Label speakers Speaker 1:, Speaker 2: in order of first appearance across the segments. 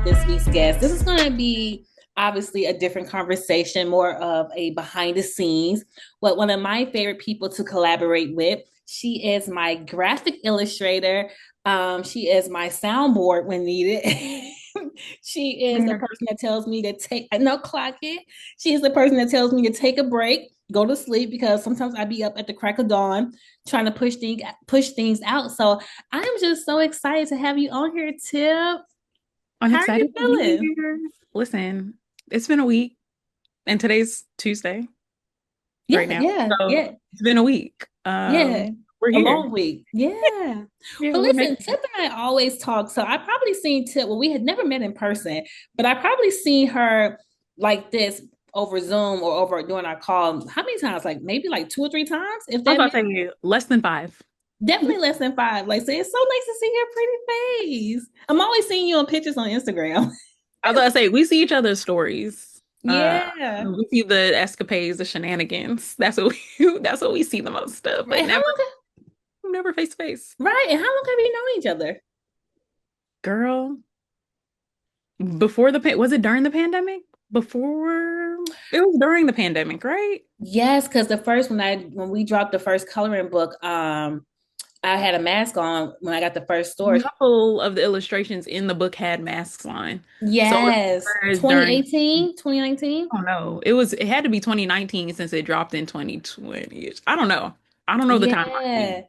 Speaker 1: about this week's guest. This is going to be obviously a different conversation, more of a behind the scenes. But one of my favorite people to collaborate with. She is my graphic illustrator. She is my soundboard when needed. She is the person that tells me to take no clock it. She is the person that tells me to take a break, go to sleep because sometimes I be up at the crack of dawn trying to push things out. So I'm just so excited to have you on here, Tip.
Speaker 2: I'm
Speaker 1: How are you
Speaker 2: excited to be
Speaker 1: feeling?
Speaker 2: here. Listen, it's been a week, and today's Tuesday right
Speaker 1: Yeah,
Speaker 2: now.
Speaker 1: yeah,
Speaker 2: So
Speaker 1: yeah,
Speaker 2: it's been a week.
Speaker 1: yeah.
Speaker 2: We're
Speaker 1: A
Speaker 2: here.
Speaker 1: long week. Yeah.
Speaker 2: Yeah,
Speaker 1: But
Speaker 2: we're
Speaker 1: listen,
Speaker 2: making
Speaker 1: Tip and I always talk. So I probably seen Tip. Well, we had never met in person, but I probably seen her like this over Zoom or over during our call. How many times? Like maybe like two or three times, if
Speaker 2: I was
Speaker 1: that
Speaker 2: about to say less than five.
Speaker 1: definitely less than five. Like, so it's so nice to see your pretty face. I'm always seeing you on pictures on Instagram.
Speaker 2: I was about to say we see each other's stories.
Speaker 1: Yeah.
Speaker 2: We see the escapades, the shenanigans. That's what we that's what we see the most of, but
Speaker 1: Right. How long?
Speaker 2: never face to face.
Speaker 1: Right. And how long have you known each other?
Speaker 2: Girl, before was it during the pandemic? Before it was during the pandemic, right?
Speaker 1: Yes, because the first when we dropped the first coloring book, I had a mask on when I got the first
Speaker 2: A
Speaker 1: store.
Speaker 2: couple of the illustrations in the book had masks on. So it
Speaker 1: Yes,
Speaker 2: was during,
Speaker 1: 2018, 2019.
Speaker 2: I don't know. It had to be 2019 since it dropped in 2020. I don't know. I don't know the timeline.
Speaker 1: Yeah,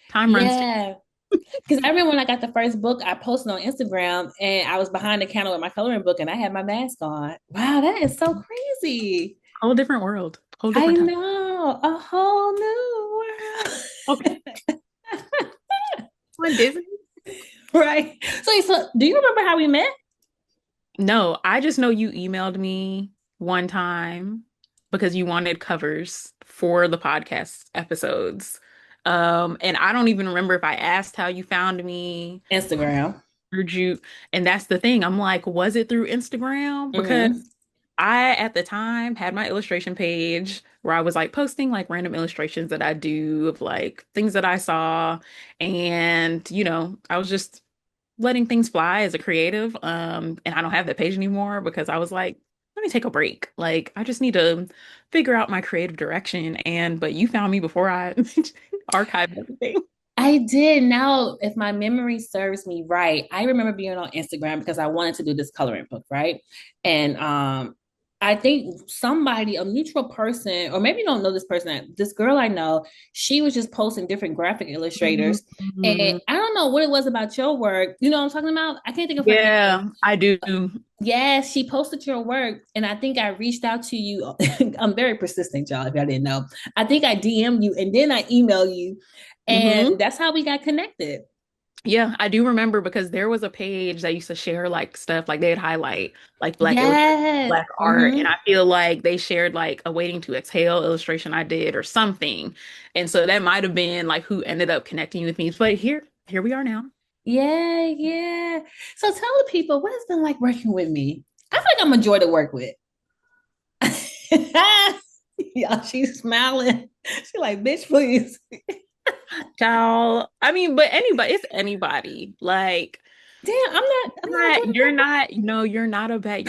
Speaker 2: Time runs too.
Speaker 1: yeah. Because I remember when I got the first book, I posted on Instagram and I was behind the counter with my coloring book and I had my mask on. Wow, that is so crazy.
Speaker 2: Whole different world. Whole
Speaker 1: I
Speaker 2: different time.
Speaker 1: know, a whole new
Speaker 2: Okay.
Speaker 1: world.
Speaker 2: On Disney?
Speaker 1: Right. So do you remember how we met?
Speaker 2: No, I just know you emailed me one time because you wanted covers for the podcast episodes. And I don't even remember if I asked how you found me.
Speaker 1: Instagram.
Speaker 2: Heard you, and that's the thing. I'm like, was it through Instagram? Because
Speaker 1: Hmm.
Speaker 2: I, at the time, had my illustration page where I was like posting like random illustrations that I do of like things that I saw. And, I was just letting things fly as a creative. And I don't have that page anymore because I was like, let me take a break. Like, I just need to figure out my creative direction. But you found me before I archived everything.
Speaker 1: I did. Now, if my memory serves me right, I remember being on Instagram because I wanted to do this coloring book, right? And I think somebody, a mutual person, or maybe you don't know this person, this girl I know, she was just posting different graphic illustrators. And
Speaker 2: Mhm.
Speaker 1: I don't know what it was about your work. You know what I'm talking about? I can't think of her name.
Speaker 2: Yeah, I do.
Speaker 1: Yes, she posted your work, and I think I reached out to you. I'm very persistent, y'all, if y'all didn't know. I think I DM'd you and then I emailed you,
Speaker 2: Hmm.
Speaker 1: and that's how we got connected.
Speaker 2: Yeah, I do remember because there was a page that used to share like stuff, like they'd highlight like black illustration,
Speaker 1: Yes.
Speaker 2: black art, and
Speaker 1: Hmm.
Speaker 2: I feel like they shared like a waiting to exhale illustration I did or something. And so that might have been like who ended up connecting with me. But here we are now.
Speaker 1: Yeah, yeah. So tell the people what it's been like working with me. I feel like I'm a joy to work with. Yeah, she's smiling. She's like, bitch, please.
Speaker 2: Child, I mean, but anybody, it's anybody. Like
Speaker 1: Damn, I'm not a joy to
Speaker 2: you're
Speaker 1: work with.
Speaker 2: not, no, you're not a bad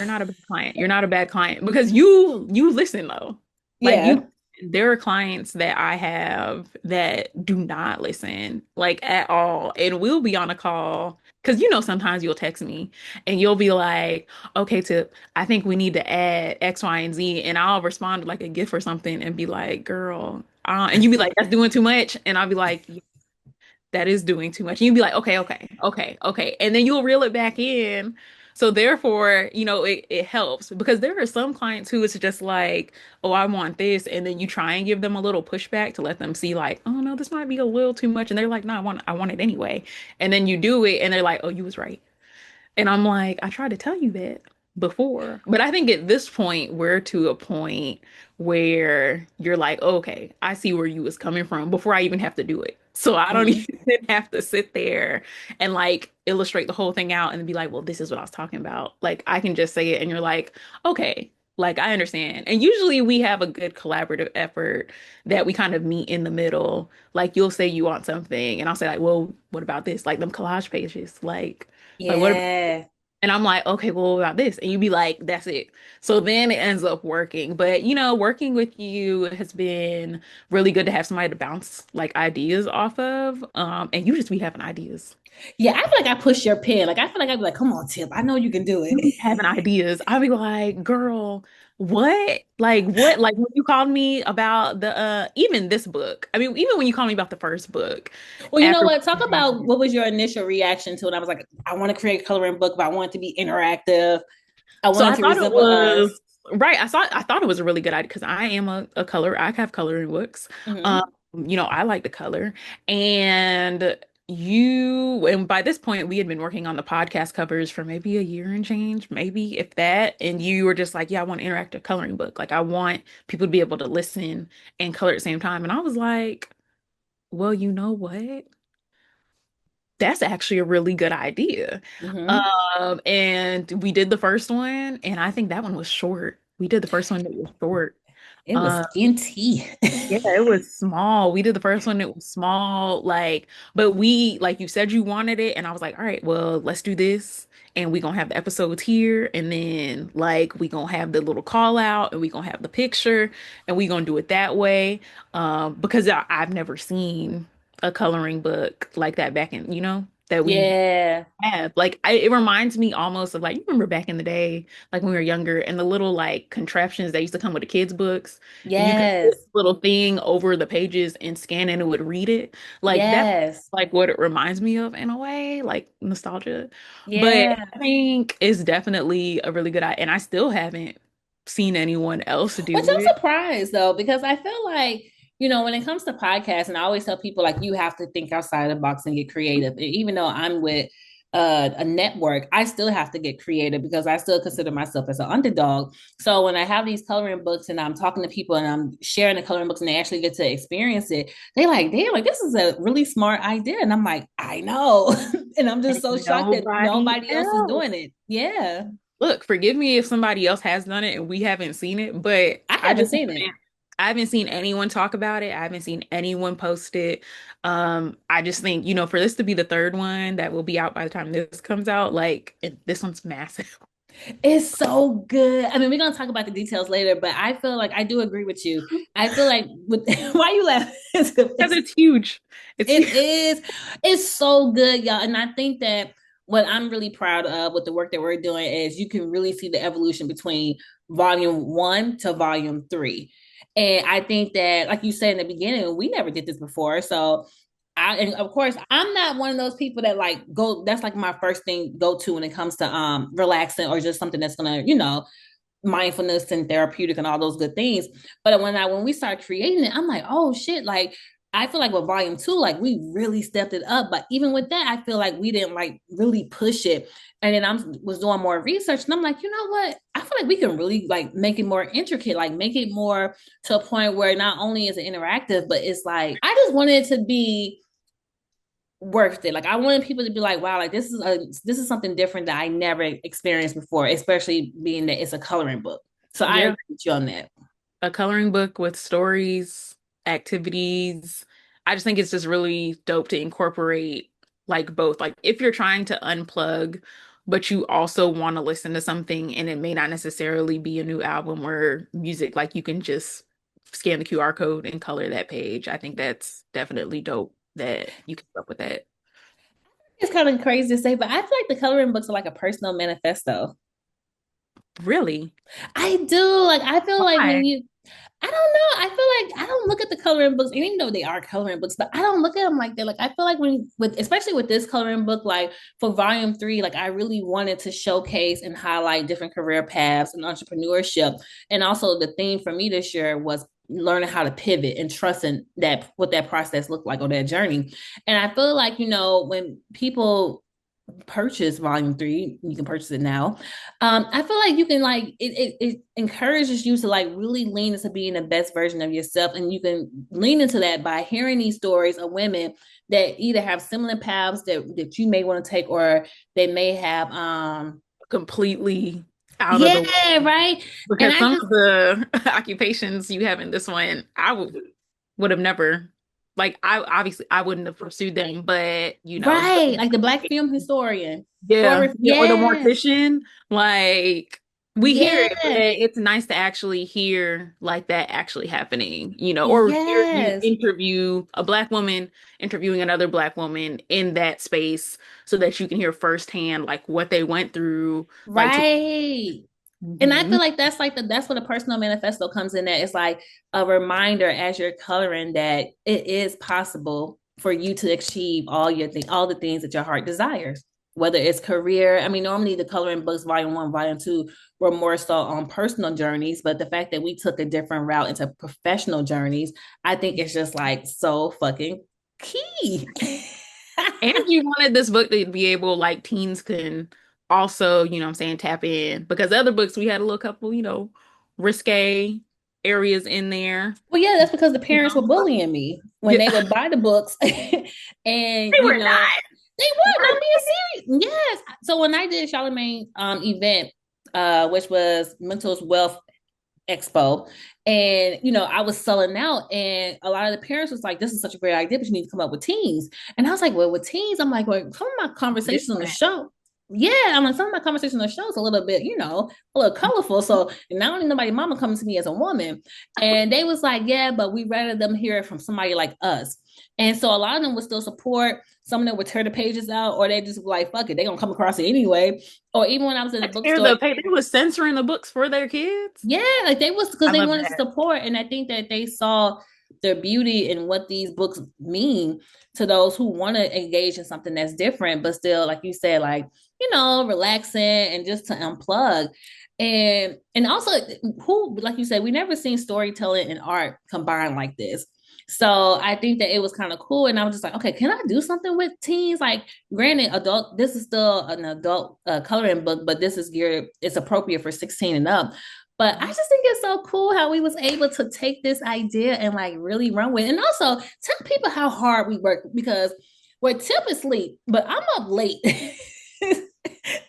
Speaker 2: client. You're not a bad client because you listen though. Like
Speaker 1: Yeah.
Speaker 2: there are clients that I have that do not listen like at all. And we'll be on a call because sometimes you'll text me and you'll be like, okay, Tip, I think we need to add X, Y, and Z. And I'll respond with like a GIF or something and be like, girl, and you be like, that's doing too much. And I'll be like, that is doing too much. And you'd be like, okay, okay, okay, okay. And then you'll reel it back in. So therefore, it helps because there are some clients who it's just like, oh, I want this. And then you try and give them a little pushback to let them see like, oh no, this might be a little too much. And they're like, no, I want it anyway. And then you do it and they're like, oh, you was right. And I'm like, I tried to tell you that before. But I think at this point, we're to a point where you're like, okay, I see where you was coming from before I even have to do it. So I don't
Speaker 1: Mhm.
Speaker 2: even have to sit there and like illustrate the whole thing out and be like, well, this is what I was talking about. Like I can just say it and you're like, okay, like I understand. And usually we have a good collaborative effort that we kind of meet in the middle. Like you'll say you want something and I'll say like, well, what about this? Like them collage pages. Like what
Speaker 1: Yeah.
Speaker 2: And I'm like, okay, well, what about this? And you'd be like, that's it. So then it ends up working. But working with you has been really good to have somebody to bounce like ideas off of. And you just be having ideas.
Speaker 1: Yeah, I feel like I push your pen. Like I feel like I'd be like, come on, Tip. I know you can do
Speaker 2: You
Speaker 1: it.
Speaker 2: be having ideas. I'll be like, girl, what? Like what? Like when you called me about the even this book. I mean, even when you called me about the first book
Speaker 1: Well, you know
Speaker 2: after
Speaker 1: what? Talk about what was your initial reaction to it. I was like, I want to create a coloring book, but I want it to be interactive. I
Speaker 2: so
Speaker 1: wanted
Speaker 2: I
Speaker 1: to
Speaker 2: thought it
Speaker 1: resemble us.
Speaker 2: was right. I thought it was a really good idea because I am a color. I have coloring books.
Speaker 1: Mm-hmm.
Speaker 2: Um, I like to color. And and by this point we had been working on the podcast covers for maybe a year and change, maybe if that. And you were just like, yeah, I want an interactive coloring book. Like I want people to be able to listen and color at the same time. And I was like, well, you know what? That's actually a really good idea.
Speaker 1: Mm-hmm.
Speaker 2: And we did the first one, and I think that one was short. We did the first one that was short.
Speaker 1: It was
Speaker 2: Um,
Speaker 1: skinty.
Speaker 2: yeah, it was small. We did the first one, it was small, but like you said you wanted it, and I was like, all right, well, let's do this. And we gonna have the episodes here, and then like we gonna have the little call out, and we gonna have the picture, and we gonna do it that way. Because I've never seen a coloring book like that back in, that we
Speaker 1: Yeah.
Speaker 2: have. It reminds me almost of like, you remember back in the day, like when we were younger, and the little like contraptions that used to come with the kids' books, and you could put
Speaker 1: Yes.
Speaker 2: a little thing over the pages and scan and it would read it. Like that's
Speaker 1: Yes.
Speaker 2: like what it reminds me of in a way, like nostalgia. But
Speaker 1: Yeah.
Speaker 2: I think it's definitely a really good idea, and I still haven't seen anyone else
Speaker 1: Which
Speaker 2: do
Speaker 1: I'm
Speaker 2: it.
Speaker 1: surprised though, because I feel like, when it comes to podcasts, and I always tell people like you have to think outside the box and get creative. And even though I'm with a network, I still have to get creative because I still consider myself as an underdog. So when I have these coloring books and I'm talking to people and I'm sharing the coloring books and they actually get to experience it, they like, damn, like this is a really smart idea. And I'm like, I know. And I'm just
Speaker 2: And
Speaker 1: so shocked that
Speaker 2: nobody
Speaker 1: nobody else is
Speaker 2: else.
Speaker 1: doing it. Yeah.
Speaker 2: Look, forgive me if somebody else has done it and we haven't seen it, but
Speaker 1: I haven't seen it.
Speaker 2: I haven't seen anyone talk about it. I haven't seen anyone post it. I just think, for this to be the third one that will be out by the time this comes out, this one's massive.
Speaker 1: It's so good. I mean, we're gonna talk about the details later, but I feel like I do agree with you. I feel like with why you laughing?
Speaker 2: Because it's huge. It's
Speaker 1: It
Speaker 2: huge.
Speaker 1: is. It's so good, y'all. And I think that what I'm really proud of with the work that we're doing is you can really see the evolution between volume one to volume three. And I think that, like you said in the beginning, we never did this before. So and of course I'm not one of those people that like go, that's like my first thing go to when it comes to relaxing or just something that's gonna, mindfulness and therapeutic and all those good things. But when we start creating it, I'm like, oh shit, like I feel like with volume two, like we really stepped it up. But even with that, I feel like we didn't like really push it. And then I was doing more research and I'm like, you know what? I feel like we can really like make it more intricate, like make it more to a point where not only is it interactive, but it's like I just wanted it to be worth it. Like I wanted people to be like, wow, like this is something different that I never experienced before, especially being that it's a coloring book. So I
Speaker 2: Yeah.
Speaker 1: agree with you on that.
Speaker 2: A coloring book with stories, activities. I just think it's just really dope to incorporate like both. Like if you're trying to unplug, but you also want to listen to something and it may not necessarily be a new album or music, like you can just scan the QR code and color that page. I think that's definitely dope that you can up with that.
Speaker 1: It's kind of crazy to say, but I feel like the coloring books are like a personal manifesto.
Speaker 2: Really?
Speaker 1: I do. Like I feel like
Speaker 2: Why?
Speaker 1: I don't know. I feel like I don't look at the coloring books, and even though they are coloring books, but I don't look at them like that. Like I feel like especially with this coloring book, like for volume three, like I really wanted to showcase and highlight different career paths and entrepreneurship. And also the theme for me this year was learning how to pivot and trusting that what that process looked like or that journey. And I feel like, when people purchase volume three, you can purchase it now. I feel like you can like it encourages you to like really lean into being the best version of yourself, and you can lean into that by hearing these stories of women that either have similar paths that you may want to take, or they may have
Speaker 2: Completely out of the
Speaker 1: yeah, right. And
Speaker 2: because
Speaker 1: I
Speaker 2: some
Speaker 1: just
Speaker 2: of the occupations you have in this one, I would have never. Like I obviously I wouldn't have pursued them, but
Speaker 1: Right. Like the Black film historian.
Speaker 2: yeah,
Speaker 1: Or
Speaker 2: yeah, or the
Speaker 1: yes.
Speaker 2: mortician, like we hear it, but
Speaker 1: Yes.
Speaker 2: it's nice to actually hear like that actually happening, or hear you
Speaker 1: Yes.
Speaker 2: interview a Black woman interviewing another Black woman in that space so that you can hear firsthand like what they went through, like to
Speaker 1: Right. And I feel
Speaker 2: Mhm.
Speaker 1: like that's what a personal manifesto comes in at. It's like a reminder as you're coloring that it is possible for you to achieve all the things that your heart desires. Whether it's career, I mean, normally the coloring books, volume one, volume two, were more so on personal journeys, but the fact that we took a different route into professional journeys, I think it's just like so fucking key.
Speaker 2: And you wanted this book to be able, like, teens can also, what I'm saying, tap in. Because the other books, we had a little couple, risque areas in there.
Speaker 1: Well, yeah, that's because the
Speaker 2: You
Speaker 1: parents were
Speaker 2: know?
Speaker 1: bullying me when
Speaker 2: Yeah,
Speaker 1: they would buy the books, and
Speaker 2: they were not.
Speaker 1: they were not being serious. Yes. So when I did Charlemagne event, which was Mental Wealth Expo, and I was selling out, and a lot of the parents was like, "This is such a great idea, but you need to come up with teens." And I was like, "Well, with teens, I'm like, well, some of my conversations on the
Speaker 2: Different.
Speaker 1: show." Yeah, I'm like, some of my conversations on the show is a little bit, a little colorful. So now only nobody mama coming to me as a woman. And they was like, yeah, but we rather them hear it from somebody like us. And so a lot of them would still support. Some of them would tear the pages out, or they just like, fuck it, they gonna come across it anyway. Or even when I was in the bookstore,
Speaker 2: They was censoring the books for their kids.
Speaker 1: yeah, like they was because
Speaker 2: I
Speaker 1: they
Speaker 2: love
Speaker 1: wanted to
Speaker 2: that.
Speaker 1: support, and I think that they saw the beauty in what these books mean to those who want to engage in something that's different, but still, like you said, like relaxing and just to unplug. And also, who, like you said, we never seen storytelling and art combined like this. So I think that it was kind of cool, and I was just like, okay, can I do something with teens? Like, granted, adult. This is still an adult coloring book, but this is geared. It's appropriate for 16 and up. But I just think it's so cool how we was able to take this idea and like really run with it. And also tell people how hard we work because we're Tip is asleep, but I'm up late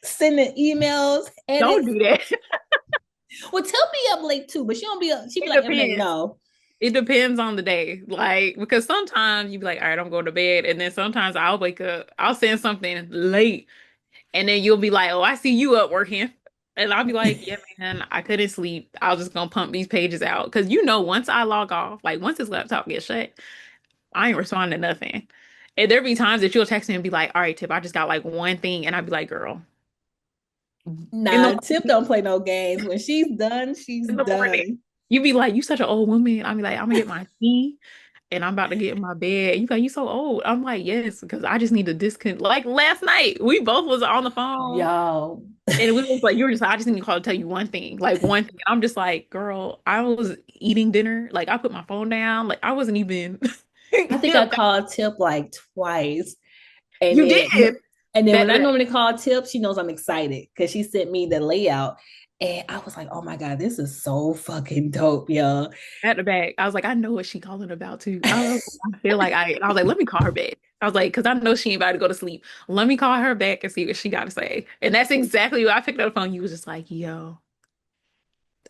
Speaker 1: sending emails,
Speaker 2: Don't
Speaker 1: edits.
Speaker 2: do that.
Speaker 1: Well, Tip be up late too, but she don't be up. She be
Speaker 2: It
Speaker 1: like, Eboné,
Speaker 2: depends.
Speaker 1: no.
Speaker 2: It depends on the day. Like, because sometimes you be like, all right, I'm going to bed. And then sometimes I'll wake up, I'll send something late. And then you'll be like, oh, I see you up working. And I'll be like, yeah, man, I couldn't sleep. I was just gonna pump these pages out. Cause once I log off, like once this laptop gets shut, I ain't responding to nothing. And there be times that you'll text me and be like, all right, Tip, I just got like one thing. And I'd be like, girl, in the
Speaker 1: Nah, Tip don't play no games. When she's done, she's
Speaker 2: in the morning.
Speaker 1: done.
Speaker 2: You be like, you such an old woman. I'll be like, I'm gonna get my tea and I'm about to get in my bed. You like, you so old. I'm like, yes, because I just need to disconnect. Like last night, we both was on the phone.
Speaker 1: Yo.
Speaker 2: And we was like, you were just like, I just need to call to tell you one thing. Like one thing. I'm just like, girl, I was eating dinner. Like I put my phone down. Like I wasn't even
Speaker 1: I think I
Speaker 2: yeah,
Speaker 1: called Tip like twice. And
Speaker 2: you
Speaker 1: then
Speaker 2: did.
Speaker 1: when
Speaker 2: Back to
Speaker 1: I
Speaker 2: back.
Speaker 1: normally call Tip, she knows I'm excited because she sent me the layout. And I was like, oh my God, this is so fucking dope, yo.
Speaker 2: Back to back. I was like, I know what she calling about too. I feel like I was like, let me call her back. I was like, because I know she ain't about to go to sleep. Let me call her back and see what she got to say. And that's exactly what I picked up the phone. You was just like, yo,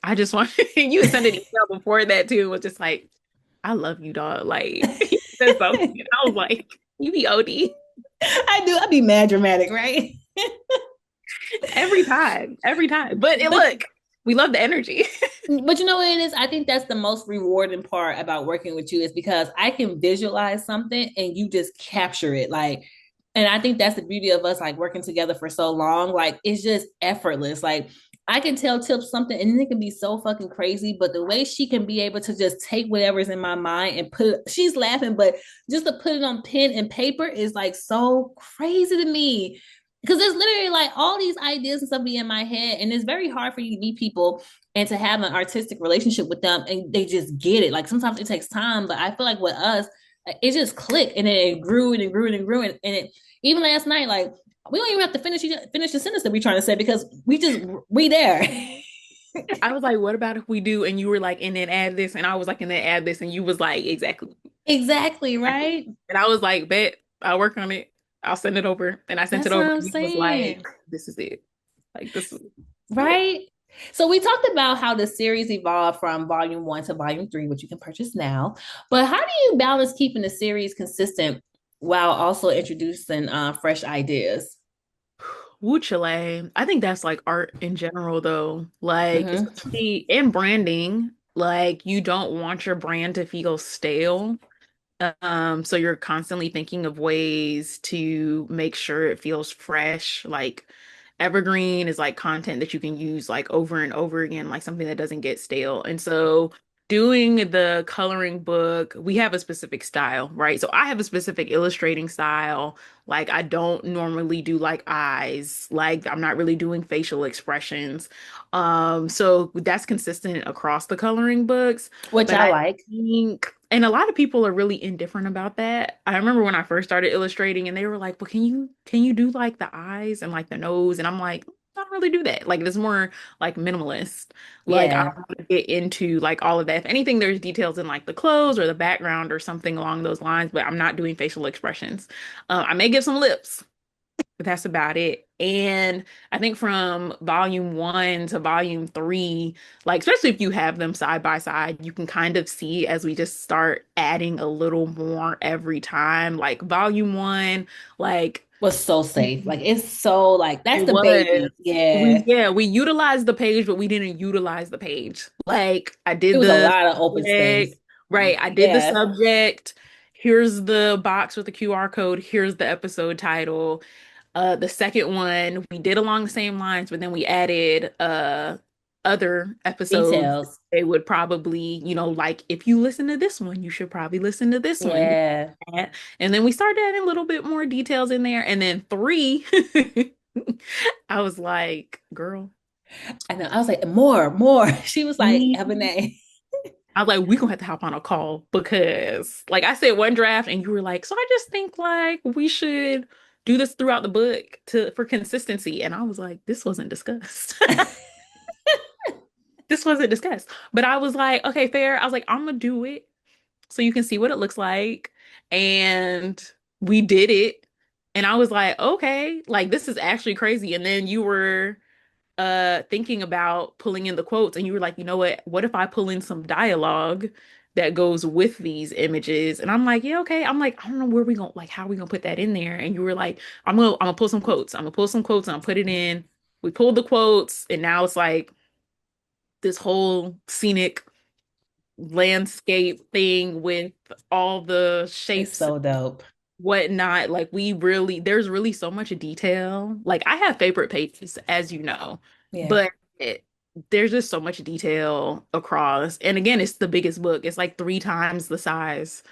Speaker 2: I just want you sent an email before that too. Was just like, I love you, dog. Like that's so cute. I was like, you be OD
Speaker 1: I do. I'd be mad dramatic, right?
Speaker 2: every time, every time. But
Speaker 1: But
Speaker 2: look, we love the energy.
Speaker 1: but you know what it is? I think that's the most rewarding part about working with you is because I can visualize something and you just capture it. Like, and I think that's the beauty of us like working together for so long. Like, it's just effortless. Like, I can tell Tip something and it can be so fucking crazy, but the way she can be able to just take whatever's in my mind and put it, she's laughing, but just to put it on pen and paper is like so crazy to me. Because there's literally like all these ideas and stuff be in my head, and it's very hard for you to meet people and to have an artistic relationship with them and they just get it. Like sometimes it takes time, but I feel like with us, it just clicked and then it grew and it grew and it grew. And it even last night, like we don't even have to finish the sentence that we're trying to say because we there.
Speaker 2: I was like, what about if we do? And you were like, and then add this, and I was like, and then add this, and you was like, exactly.
Speaker 1: Exactly,
Speaker 2: Exactly.
Speaker 1: right?
Speaker 2: And I was like, bet I'll work on it. I'll send it over. And I sent it
Speaker 1: That's what
Speaker 2: over.
Speaker 1: I'm
Speaker 2: And he was like,
Speaker 1: saying.
Speaker 2: this is it. Like this is it.
Speaker 1: Right? So we talked about how the series evolved from volume one to volume three, which you can purchase now. But how do you balance keeping the series consistent while also introducing fresh ideas?
Speaker 2: Wu Chile. I think that's like art in general though. Like
Speaker 1: Hmm.
Speaker 2: especially in branding, like you don't want your brand to feel stale. So you're constantly thinking of ways to make sure it feels fresh. Like evergreen is like content that you can use like over and over again, like something that doesn't get stale. And so doing the coloring book, we have a specific style, right? So I have a specific illustrating style. Like I don't normally do like eyes, like I'm not really doing facial expressions. So that's consistent across the coloring books.
Speaker 1: Which
Speaker 2: But
Speaker 1: I
Speaker 2: I
Speaker 1: like.
Speaker 2: think, and a lot of people are really indifferent about that. I remember when I first started illustrating and they were like, "But can you do like the eyes and like the nose?" And I'm like, I don't really do that. Like it's more like minimalist. Like I
Speaker 1: Yeah.
Speaker 2: don't want to get into like all of that. If anything, there's details in like the clothes or the background or something along those lines, but I'm not doing facial expressions. I may give some lips, but that's about it. And I think from volume one to volume three, like especially if you have them side by side, you can kind of see as we just start adding a little more every time. Like volume one, like
Speaker 1: Was so safe. Like it's so like that's
Speaker 2: it
Speaker 1: the
Speaker 2: was.
Speaker 1: baby. Yeah.
Speaker 2: We utilized the page, but we didn't utilize the page. Like I
Speaker 1: It
Speaker 2: did
Speaker 1: was a
Speaker 2: the
Speaker 1: lot of open space.
Speaker 2: subject, right? I did the
Speaker 1: Yeah.
Speaker 2: subject. Here's the box with the QR code. Here's the episode title. The second one we did along the same lines, but then we added other episodes.
Speaker 1: Details.
Speaker 2: They would probably, like if you listen to this one, you should probably listen to this one.
Speaker 1: Yeah.
Speaker 2: And then we started adding a little bit more details in there. And then three, I was like, girl,
Speaker 1: And I was like, more, more. She was like,
Speaker 2: we
Speaker 1: Eboné.
Speaker 2: I was like, we gonna have to hop on a call because like I said one draft and you were like, so I just think like we should do this throughout the book to for consistency. And I was like, this wasn't discussed. This wasn't discussed. But I was like, okay, fair. I was like, I'm gonna do it so you can see what it looks like. And we did it. And I was like, okay, like this is actually crazy. And then you were thinking about pulling in the quotes and you were like, you know what if I pull in some dialogue that goes with these images? And I'm like, yeah, okay. I'm like, I don't know where we gonna like how we gonna put that in there. And you were like, I'm gonna pull some quotes. I'm gonna pull some quotes and I'll put it in. We pulled the quotes and now it's like this whole scenic landscape thing with all the
Speaker 1: It's
Speaker 2: shapes
Speaker 1: so dope.
Speaker 2: whatnot. Like there's really so much detail. Like I have favorite pages, as you know,
Speaker 1: Yeah.
Speaker 2: but there's just so much detail across. And again, it's the biggest book. It's like three times the size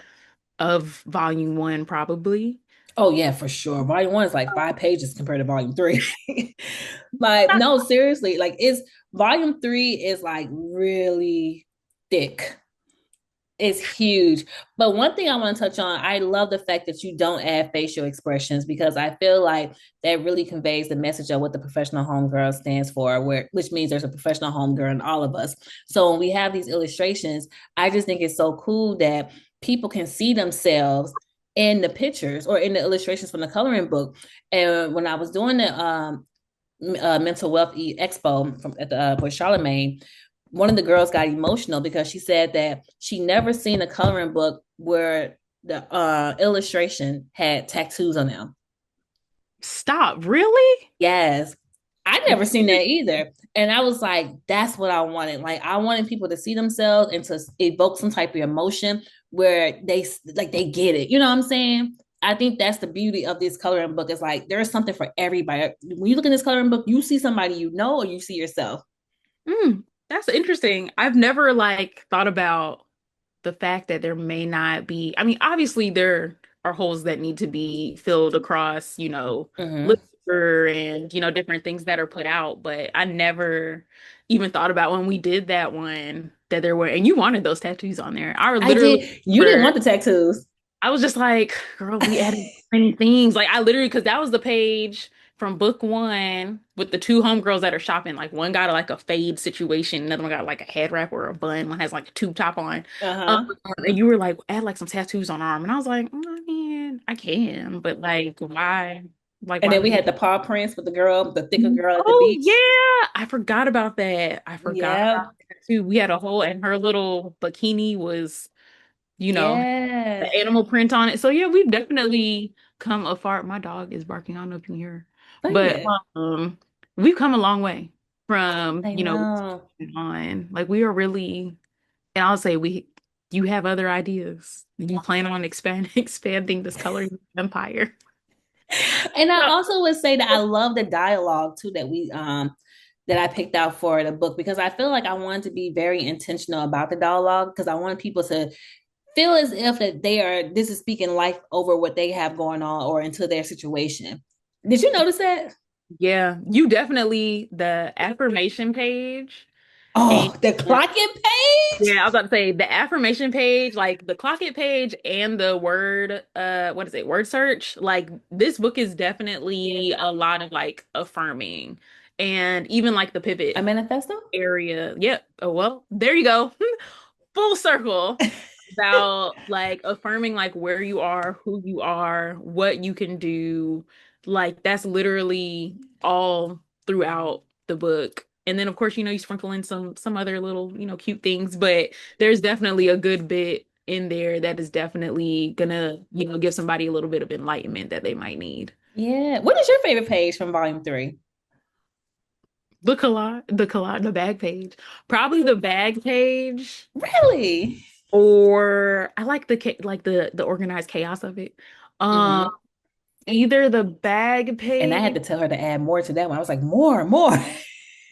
Speaker 2: of volume one, probably.
Speaker 1: Oh yeah, for sure. Volume one is like 5 pages compared to volume three. Like, no, seriously, like it's volume three is like really thick. It's huge. But one thing I want to touch on, I love the fact that you don't add facial expressions because I feel like that really conveys the message of what the professional homegirl stands for, which means there's a professional homegirl in all of us. So when we have these illustrations, I just think it's so cool that people can see themselves in the pictures or in the illustrations from the coloring book. And when I was doing the mental wealth expo from at the with Charlemagne, one of the girls got emotional because she said that she never seen a coloring book where the illustration had tattoos on them.
Speaker 2: Stop, really?
Speaker 1: Yes. I never seen that either. And I was like, that's what I wanted. Like I wanted people to see themselves and to evoke some type of emotion where they get it. You know what I'm saying? I think that's the beauty of this coloring book. It's like there's something for everybody. When you look in this coloring book, you see somebody you know or you see yourself.
Speaker 2: That's interesting. I've never like thought about the fact that there may not be, I mean, obviously there are holes that need to be filled across,
Speaker 1: Mm-hmm.
Speaker 2: literature and, different things that are put out, but I never even thought about when we did that one that there were, and you wanted those tattoos on there. I
Speaker 1: I
Speaker 2: literally
Speaker 1: did. You didn't
Speaker 2: remember
Speaker 1: want the tattoos.
Speaker 2: I was just like, girl, we added so many things. Like I literally, because that was the page from book one with the two homegirls that are shopping. Like one got like a fade situation, another one got like a head wrap or a bun. One has like a tube top on. Um,
Speaker 1: Uh-huh.
Speaker 2: and you were like, add like some tattoos on her arm, and I was like, I mean, I can, but like, why? Like,
Speaker 1: And
Speaker 2: why
Speaker 1: then we
Speaker 2: would you?
Speaker 1: had the paw prints with the girl, the thicker girl at the
Speaker 2: Oh
Speaker 1: beach.
Speaker 2: yeah, I forgot about that. I forgot about
Speaker 1: Yep.
Speaker 2: that too. We had a whole, and her little bikini was,
Speaker 1: Yeah.
Speaker 2: the animal print on it. So yeah, we've definitely come afar. My dog is barking. I don't know if you can hear,
Speaker 1: Oh
Speaker 2: but
Speaker 1: yeah.
Speaker 2: we've come a long way from,
Speaker 1: I know.
Speaker 2: on. Like we are really, and I'll say you have other ideas. You plan on expanding this coloring empire.
Speaker 1: And I also would say that I love the dialogue too that I picked out for the book because I feel like I wanted to be very intentional about the dialogue because I want people to feel as if that this is speaking life over what they have going on or into their situation. Did you notice that?
Speaker 2: Yeah, you definitely the affirmation page. And
Speaker 1: Oh, the clocking page.
Speaker 2: yeah, I was about to say the affirmation page, like the clock it page and the word, what is it, word search? Like this book is definitely a lot of like affirming and even like the
Speaker 1: A
Speaker 2: pivot
Speaker 1: manifesto?
Speaker 2: area. Yep. Oh, well, there you go. Full circle about like affirming like where you are, who you are, what you can do. Like that's literally all throughout the book. And then of course, you sprinkle in some other little, cute things, but there's definitely a good bit in there that is definitely gonna, give somebody a little bit of enlightenment that they might need.
Speaker 1: Yeah. What is your favorite page from volume three?
Speaker 2: The bag page. Probably the bag page.
Speaker 1: Really?
Speaker 2: Or I like the organized chaos of it. Um,
Speaker 1: Hmm.
Speaker 2: either the bag
Speaker 1: And I had
Speaker 2: page.
Speaker 1: to tell her to add more to that one. I was like, more, more.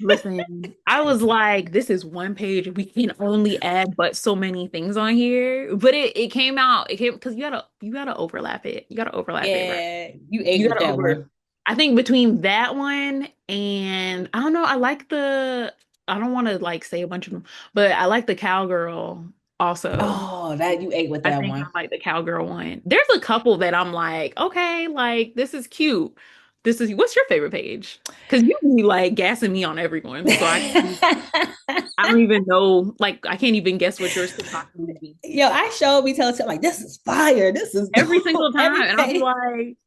Speaker 2: Listen, I was like, this is one page. We can only add but so many things on here. But it came out. It came because you gotta overlap it. You gotta overlap it, right?
Speaker 1: Yeah, you ate
Speaker 2: You
Speaker 1: with
Speaker 2: gotta
Speaker 1: that
Speaker 2: over.
Speaker 1: one.
Speaker 2: I think between that one and I don't know. I don't want to like say a bunch of them, but I like the cowgirl also.
Speaker 1: Oh, that you ate with
Speaker 2: I
Speaker 1: that
Speaker 2: think I
Speaker 1: one.
Speaker 2: like the cowgirl one. There's a couple that I'm like, okay, like this is cute. What's your favorite page? Because you be like gassing me on everyone, so I don't even know. Like I can't even guess what yours could possibly be.
Speaker 1: Yo, I showed me telling you like this is fire. This is
Speaker 2: Every
Speaker 1: dope.
Speaker 2: single time,
Speaker 1: Every
Speaker 2: and I'll be
Speaker 1: page.
Speaker 2: like,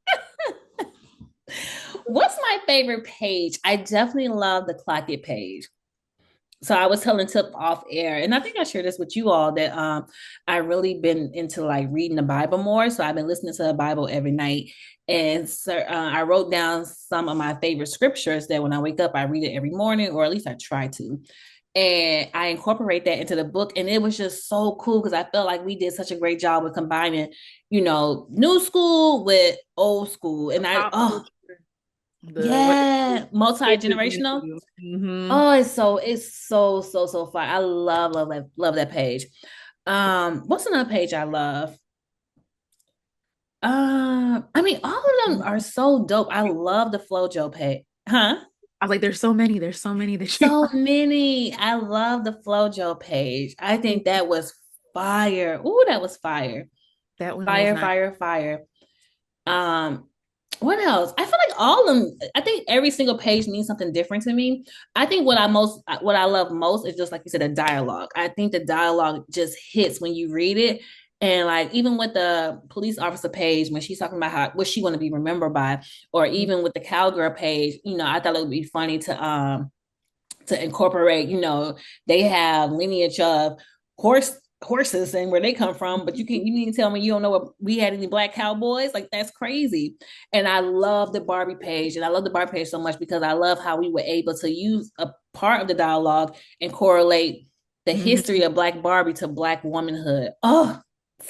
Speaker 1: What's my favorite page? I definitely love the clock it page. So I was telling Tip off air, and I think I shared this with you all that I really been into like reading the Bible more. So I've been listening to the Bible every night, and so I wrote down some of my favorite scriptures that when I wake up I read it every morning, or at least I try to. And I incorporate that into the book, and it was just so cool because I felt like we did such a great job with combining, new school with old school,
Speaker 2: the
Speaker 1: and I
Speaker 2: pop
Speaker 1: oh
Speaker 2: culture, the what
Speaker 1: yeah, multi
Speaker 2: kids is
Speaker 1: generational.
Speaker 2: into. Hmm.
Speaker 1: Oh, it's so fun. I love that page. What's another page I love? I mean, all of them are so dope. I love the FloJo page. Huh?
Speaker 2: I was like, there's so many. There's so many that you.
Speaker 1: So many. I love the FloJo page. I think that was fire. Ooh, that was fire.
Speaker 2: That one was
Speaker 1: Fire,
Speaker 2: nice.
Speaker 1: fire, fire. Um, what else? I feel like all of them, I think every single page means something different to me. I think what I love most is just like you said, a dialogue. I think the dialogue just hits when you read it. And like even with the police officer page, when she's talking about how what she want to be remembered by, or even with the cowgirl page, I thought it would be funny to incorporate, they have lineage of horses and where they come from, but you need to tell me you don't know what we had any black cowboys. Like that's crazy. And I love the Barbie page, and I love the Barbie page so much because I love how we were able to use a part of the dialogue and correlate the history
Speaker 2: Mhm.
Speaker 1: of black Barbie to black womanhood. Oh,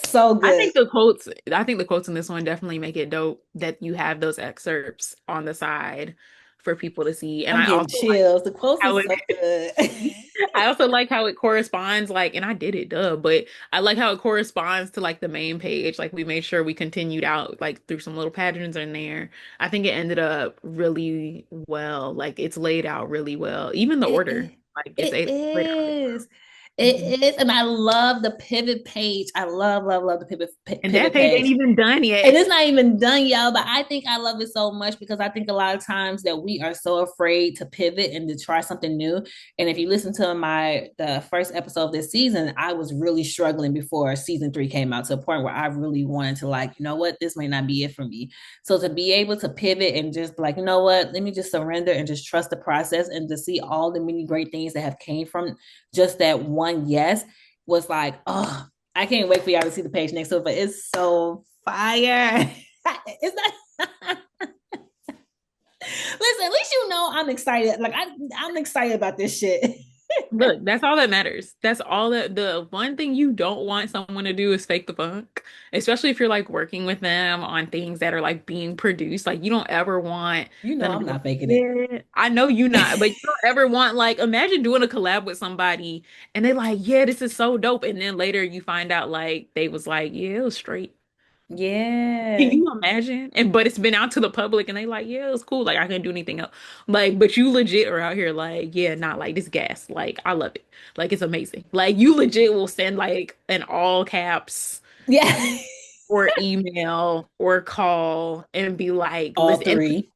Speaker 1: so
Speaker 2: I
Speaker 1: good.
Speaker 2: think the quotes, I think the quotes in this one definitely make it dope that you have those excerpts on the side for people to see. And
Speaker 1: I'm
Speaker 2: I
Speaker 1: getting
Speaker 2: also like
Speaker 1: chills. The quotes
Speaker 2: how
Speaker 1: is
Speaker 2: it,
Speaker 1: so good.
Speaker 2: I also like how it corresponds, like, and I did it, duh, but I like how it corresponds to like the main page. Like we made sure we continued out like through some little patterns in there. I think it ended up really well. Like it's laid out really well. Even the
Speaker 1: it,
Speaker 2: order,
Speaker 1: it,
Speaker 2: like
Speaker 1: it
Speaker 2: laid out really
Speaker 1: is.
Speaker 2: well.
Speaker 1: It is, and I love the pivot page. I love the
Speaker 2: And that
Speaker 1: pivot
Speaker 2: page ain't
Speaker 1: page.
Speaker 2: even done
Speaker 1: And
Speaker 2: yet.
Speaker 1: it's not even done, y'all, but I think I love it so much because I think a lot of times that we are so afraid to pivot and to try something new. And if you listen to the first episode of this season, I was really struggling before season 3 came out to a point where I really wanted to like, you know what, this may not be it for me. So to be able to pivot and just like, you know what, let me just surrender and just trust the process and to see all the many great things that have came from just that one yes was like, oh, I can't wait for y'all to see the page next to it, but it's so fire. It's not. Listen, at least you know I'm excited. Like I'm excited about this shit.
Speaker 2: Look, that's all that matters. That's all that the one thing you don't want someone to do is fake the funk, especially if you're like working with them on things that are like being produced. Like you don't ever want
Speaker 1: You know
Speaker 2: them to
Speaker 1: I'm
Speaker 2: be like,
Speaker 1: not faking it.
Speaker 2: yeah, I know you not, but you don't ever want like imagine doing a collab with somebody and they're like, yeah, this is so dope. And then later you find out like they was like, yeah, it was straight. Can
Speaker 1: Yeah.
Speaker 2: you imagine? And but it's been out to the public and they like, yeah, it was cool. Like I couldn't do anything else. Like, but you legit are out here like, yeah, not like this gas. Like I love it. Like it's amazing. Like you legit will send like an all caps
Speaker 1: Yeah.
Speaker 2: or email or call and be like,
Speaker 1: All
Speaker 2: listen, and
Speaker 1: three.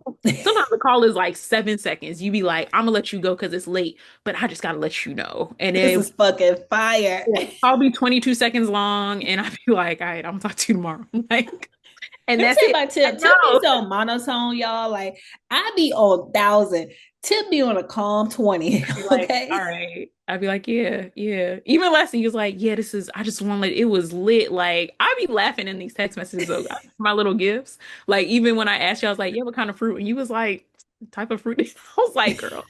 Speaker 2: sometimes the call is like 7 seconds. You be like, I'm gonna let you go because it's late, but I just gotta let you know. And
Speaker 1: This
Speaker 2: then
Speaker 1: is fucking fire.
Speaker 2: I'll be 22 seconds long and I'll be like, all right, I'm gonna talk to you tomorrow. Like, and
Speaker 1: Let me
Speaker 2: that's
Speaker 1: tell you
Speaker 2: it.
Speaker 1: about
Speaker 2: I
Speaker 1: Tip. Tip be
Speaker 2: know.
Speaker 1: so monotone, y'all. Like I be on 1,000. Tip be on a calm 20.
Speaker 2: I'd be like, all
Speaker 1: Okay.
Speaker 2: right. I'd be like, yeah, yeah. Even Leslie was like, yeah, this is, I just want it. It was lit. Like, I'd be laughing in these text messages of my little gifts. Like, even when I asked you, I was like, yeah, what kind of fruit? And you was like, type of fruit. I was like, girl,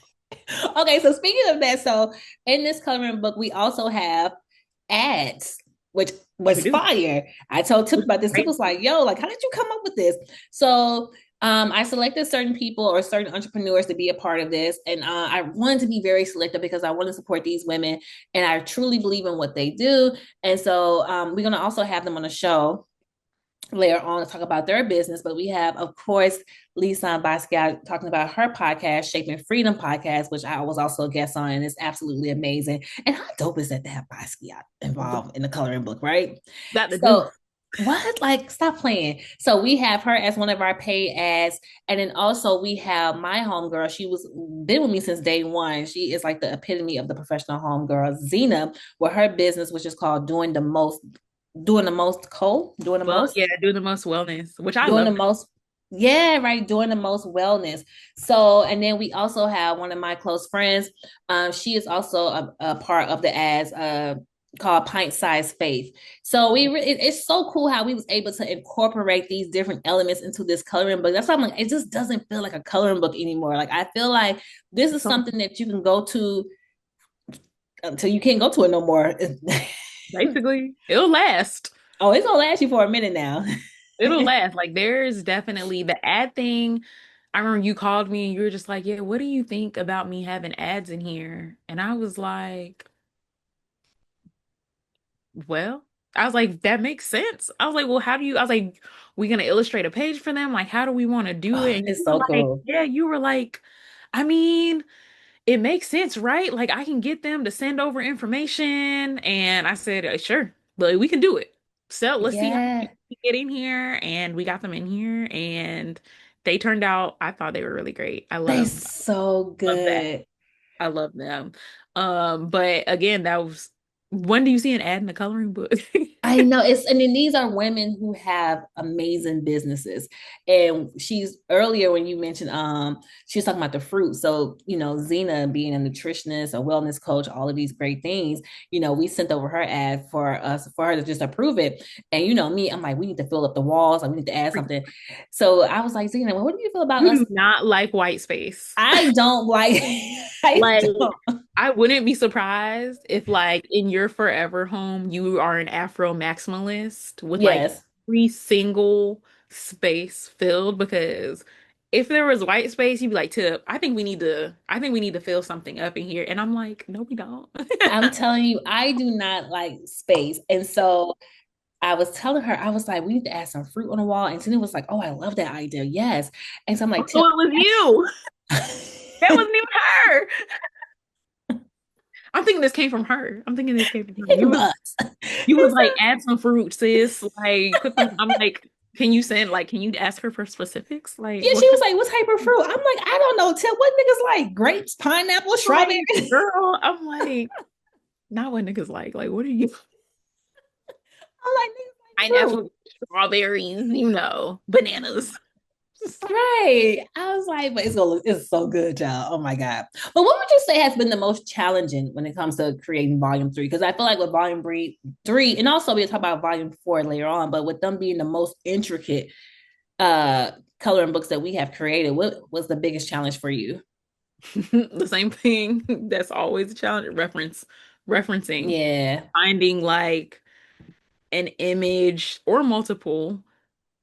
Speaker 1: Okay, so speaking of that, so in this coloring book, we also have ads, which
Speaker 2: we
Speaker 1: was
Speaker 2: do.
Speaker 1: fire. I told Tip
Speaker 2: Which is
Speaker 1: about this. Tip
Speaker 2: great.
Speaker 1: was like, yo, like, how did you come up with this? So I selected certain people or certain entrepreneurs to be a part of this. And I wanted to be very selective because I want to support these women and I truly believe in what they do. And so we're going to also have them on a show later on to talk about their business. But we have, of course, 𝐿 Basquiat talking about her podcast, Shaping Freedom podcast, which I was also a guest on, and it's absolutely amazing. And how dope is that to have Basquiat involved in the coloring book, right?
Speaker 2: Got the
Speaker 1: So
Speaker 2: juice.
Speaker 1: what? Like, stop playing. So we have her as one of our paid ads. And then also we have my homegirl. She was been with me since day one. She is like the epitome of the professional homegirl, 𝐿 with her business, which is called doing the most doing the
Speaker 2: Well,
Speaker 1: most
Speaker 2: yeah, do the most wellness, which I
Speaker 1: doing the
Speaker 2: love.
Speaker 1: most yeah, right, doing the most wellness. So and then we also have one of my close friends, she is also a part of the ads called Pint Size Faith. So it's so cool how we was able to incorporate these different elements into this coloring book. That's why I'm like, it just doesn't feel like a coloring book anymore. Like I feel like this is
Speaker 2: So
Speaker 1: something that you can go to until you can't go to it no more.
Speaker 2: basically, it'll last.
Speaker 1: Oh, it's gonna last you for a minute now.
Speaker 2: It'll last. Like there's definitely the ad thing. I remember you called me and you were just like, yeah, what do you think about me having ads in here? And I was like, well, I was like, that makes sense. I was like, well, how do you, I was like, we gonna illustrate a page for them? Like, how do we want to do it?
Speaker 1: Oh,
Speaker 2: And
Speaker 1: it's
Speaker 2: you were
Speaker 1: so
Speaker 2: like,
Speaker 1: cool.
Speaker 2: yeah, you were like, I mean, it makes sense, right? Like I can get them to send over information. And I said, sure, but we can do it. So let's see how
Speaker 1: Yeah.
Speaker 2: we get in here. And we got them in here and they turned out, I thought they were really great.
Speaker 1: They so
Speaker 2: Love that.
Speaker 1: good.
Speaker 2: I love them. But again, that was when do you see an ad in the coloring book?
Speaker 1: I know it's, I mean, these are women who have amazing businesses. And she's earlier when you mentioned, she was talking about the fruit. So, you know, 𝐿 being a nutritionist, a wellness coach, all of these great things, you know, we sent over her ad for her to just approve it. And, you know, me, I'm like, we need to fill up the walls. Like, we need to add something. So I was like, 𝐿, well, what do you feel about
Speaker 2: You
Speaker 1: us?
Speaker 2: do not like white space.
Speaker 1: I don't like, I
Speaker 2: Like,
Speaker 1: don't.
Speaker 2: I wouldn't be surprised if, like, in your forever home, you are an Afro maximalist with like
Speaker 1: Yes.
Speaker 2: every single space filled. Because if there was white space, you'd be like, Tip, I think we need to fill something up in here. And I'm like, no, we don't.
Speaker 1: I'm telling you, I do not like space. And so I was telling her, I was like, we need to add some fruit on the wall. And Tina was like, oh, I love that idea. Yes. And so I'm
Speaker 2: Oh,
Speaker 1: like,
Speaker 2: it
Speaker 1: Tip.
Speaker 2: was you. That wasn't even her. I'm thinking this came from her. I'm thinking this came from her.
Speaker 1: From us.
Speaker 2: You was
Speaker 1: It's
Speaker 2: like, add some fruit, sis. Like, put some. I'm like, can you send? Like, can you ask her for specifics? Like,
Speaker 1: yeah,
Speaker 2: what
Speaker 1: she was
Speaker 2: kind?
Speaker 1: like, "What's hyper fruit?" I'm like, "I don't know. Tell what niggas like grapes, pineapple, strawberry."
Speaker 2: Like, girl, I'm like, not what niggas like. Like, what are you?
Speaker 1: I'm like, "Niggas like fruit."
Speaker 2: Pineapple, strawberries, bananas.
Speaker 1: Right. I was like, but it's so good, y'all. Oh my God. But what would you say has been the most challenging when it comes to creating volume three? Because I feel like with volume three, and also we'll talk about volume four later on, but with them being the most intricate uh coloring books that we have created, what was the biggest challenge for you?
Speaker 2: The same thing that's always a challenge. Referencing,
Speaker 1: Yeah.
Speaker 2: finding like an image or multiple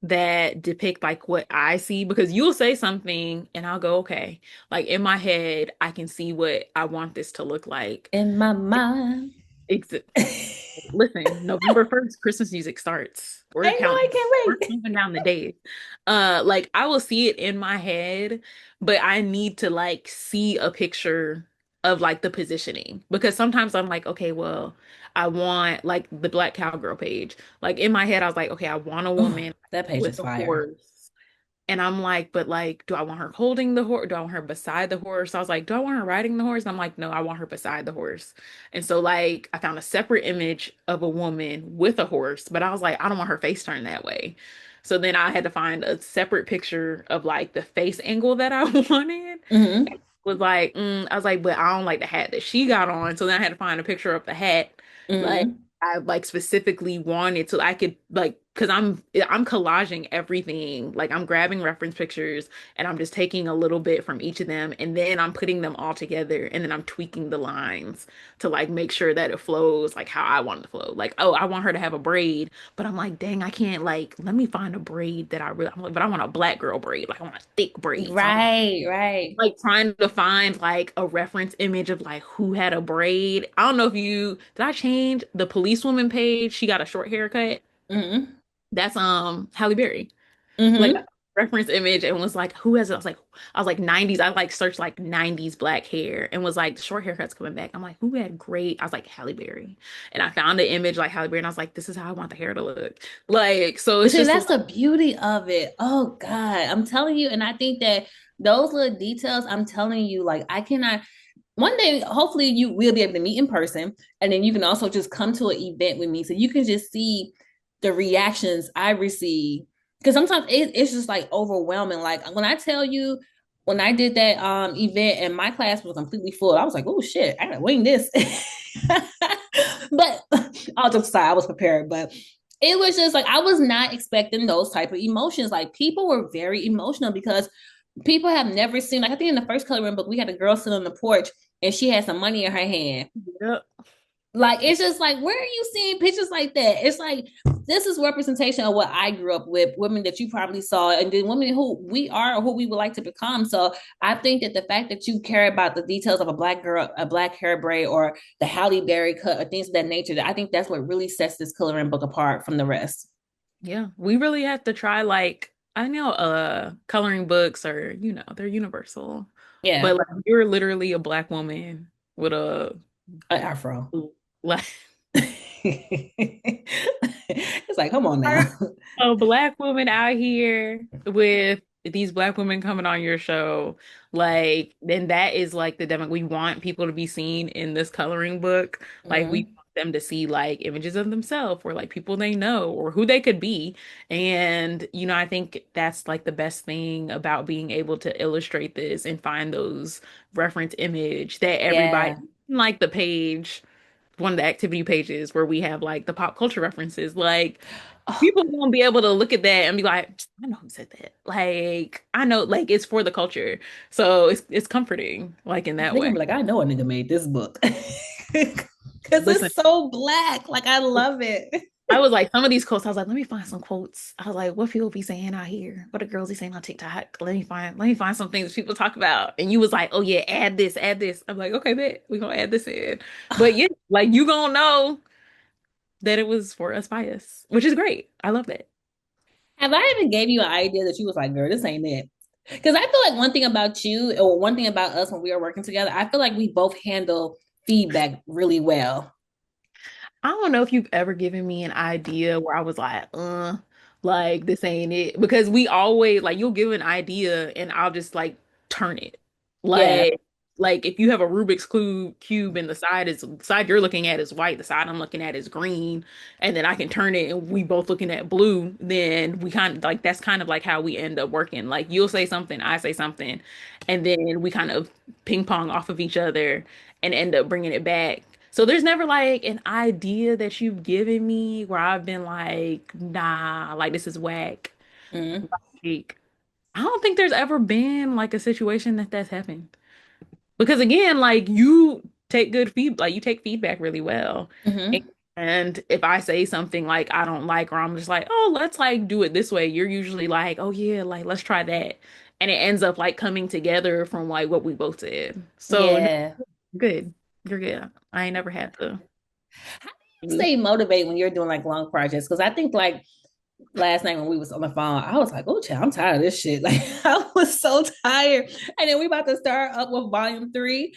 Speaker 2: that depict like what I see because you'll say something and I'll go, okay. Like in my head, I can see what I want this to look like.
Speaker 1: In my mind.
Speaker 2: Ex Listen, November 1st, Christmas music starts.
Speaker 1: I
Speaker 2: We're
Speaker 1: know, I
Speaker 2: counting. We're
Speaker 1: can't wait.
Speaker 2: counting down the days. Like I will see it in my head, but I need to like see a picture of like the positioning because sometimes I'm like, okay, well, I want like the Black Cowgirl page. Like in my head, I was like, okay, I want a
Speaker 1: Oh,
Speaker 2: woman
Speaker 1: that page
Speaker 2: with
Speaker 1: is
Speaker 2: a
Speaker 1: fire.
Speaker 2: horse. And I'm like, but like, do I want her holding the horse? Do I want her beside the horse? So I was like, do I want her riding the horse? And I'm like, no, I want her beside the horse. And so like I found a separate image of a woman with a horse, but I was like, I don't want her face turned that way. So then I had to find a separate picture of like the face angle that I wanted.
Speaker 1: Mm-hmm.
Speaker 2: Was like, I was like, but I don't like the hat that she got on. So then I had to find a picture of the hat. Like
Speaker 1: Mm-hmm.
Speaker 2: I like specifically wanted so I could like because I'm collaging everything. Like I'm grabbing reference pictures and I'm just taking a little bit from each of them and then I'm putting them all together and then I'm tweaking the lines to like make sure that it flows like how I want it to flow. Like, oh, I want her to have a braid, but I'm like, dang, I can't like let me find a braid that I really I'm like, but I want a black girl braid. Like I want a thick braid. So I'm
Speaker 1: Right, right.
Speaker 2: like trying to find like a reference image of like who had a braid. I don't know if you did I change the policewoman page? She got a short haircut.
Speaker 1: Mm-hmm.
Speaker 2: That's Halle Berry. Like
Speaker 1: Mm-hmm.
Speaker 2: reference image and was like, who has it? I was like 90s. I like searched like 90s black hair and was like the short haircut's coming back. I'm like, who had great? I was like Halle Berry. And I found an image like Halle Berry and I was like, this is how I want the hair to look. Like, so
Speaker 1: But
Speaker 2: it's
Speaker 1: see,
Speaker 2: just
Speaker 1: that's the beauty of it. Oh God, I'm telling you, and I think that those little details, I'm telling you, like I cannot. One day, hopefully, you will be able to meet in person, and then you can also just come to an event with me, so you can just see the reactions I receive. Because sometimes it's just like overwhelming. Like when I tell you, when I did that event and my class was completely full, I was like, oh shit, I gotta wing this. But all jokes aside, I was prepared, but it was just like I was not expecting those type of emotions. Like people were very emotional because people have never seen. Like I think in the first coloring book, we had a girl sitting on the porch and she had some money in her hand.
Speaker 2: yeah.
Speaker 1: Like it's just like where are you seeing pictures like that? It's like this is representation of what I grew up with, women that you probably saw, and then women who we are or who we would like to become. So I think that the fact that you care about the details of a black girl, a black hair braid, or the Halle Berry cut, or things of that nature, that I think that's what really sets this coloring book apart from the rest.
Speaker 2: Yeah. We really have to try like I know coloring books are, they're universal.
Speaker 1: Yeah,
Speaker 2: But like you're literally a black woman with a
Speaker 1: an afro.
Speaker 2: like
Speaker 1: It's like, come on now.
Speaker 2: a black woman out here with these black women coming on your show, like then that is like the demo. We want people to be seen in this coloring book. Like we
Speaker 1: Mhm.
Speaker 2: want them to see like images of themselves or like people they know or who they could be. And I think that's like the best thing about being able to illustrate this and find those reference image that everybody
Speaker 1: Yeah.
Speaker 2: like the page, one of the activity pages where we have like the pop culture references, like
Speaker 1: Oh,
Speaker 2: people won't be able to look at that and be like, I know who said that. Like, I know, like it's for the culture. So it's comforting, like in that
Speaker 1: they're gonna
Speaker 2: way.
Speaker 1: be like, I know a nigga made this book. Because
Speaker 2: Listen,
Speaker 1: it's so black. Like I love it.
Speaker 2: I was like, some of these quotes, I was like, let me find some quotes. I was like, what people be saying out here? What the girls be saying on TikTok? Let me find some things people talk about. And you was like, oh yeah, add this, add this. I'm like, okay, bet we gonna add this in. But yeah, like you gonna know that it was for us by us, which is great. I love that.
Speaker 1: Have I ever gave you an idea that you was like, girl, this ain't it? Because I feel like one thing about you, or one thing about us when we are working together, I feel like we both handle feedback really well.
Speaker 2: I don't know if you've ever given me an idea where I was like this ain't it. Because we always like you'll give an idea and I'll just like turn it.
Speaker 1: Yeah.
Speaker 2: Like like if you have a Rubik's cube and the side you're looking at is white, the side I'm looking at is green, and then I can turn it and we both looking at blue, then we kind of like that's kind of like how we end up working. Like you'll say something, I say something, and then we kind of ping pong off of each other and end up bringing it back. So there's never like an idea that you've given me where I've been like, nah, like this is whack.
Speaker 1: Mm-hmm.
Speaker 2: Like, I don't think there's ever been like a situation that's happened. Because again, like you take good feedback, like you take feedback really well.
Speaker 1: Mm-hmm.
Speaker 2: And if I say something like I don't like, or I'm just like, oh, let's like do it this way, you're usually like, oh yeah, like let's try that. And it ends up like coming together from like what we both said. So no,
Speaker 1: Yeah.
Speaker 2: good. You're good. I ain't never had to.
Speaker 1: How do you stay motivated when you're doing like long projects? Because I think like last night when we was on the phone, I was like, "Oh, child, I'm tired of this shit." Like I was so tired. And then we about to start up with volume 3.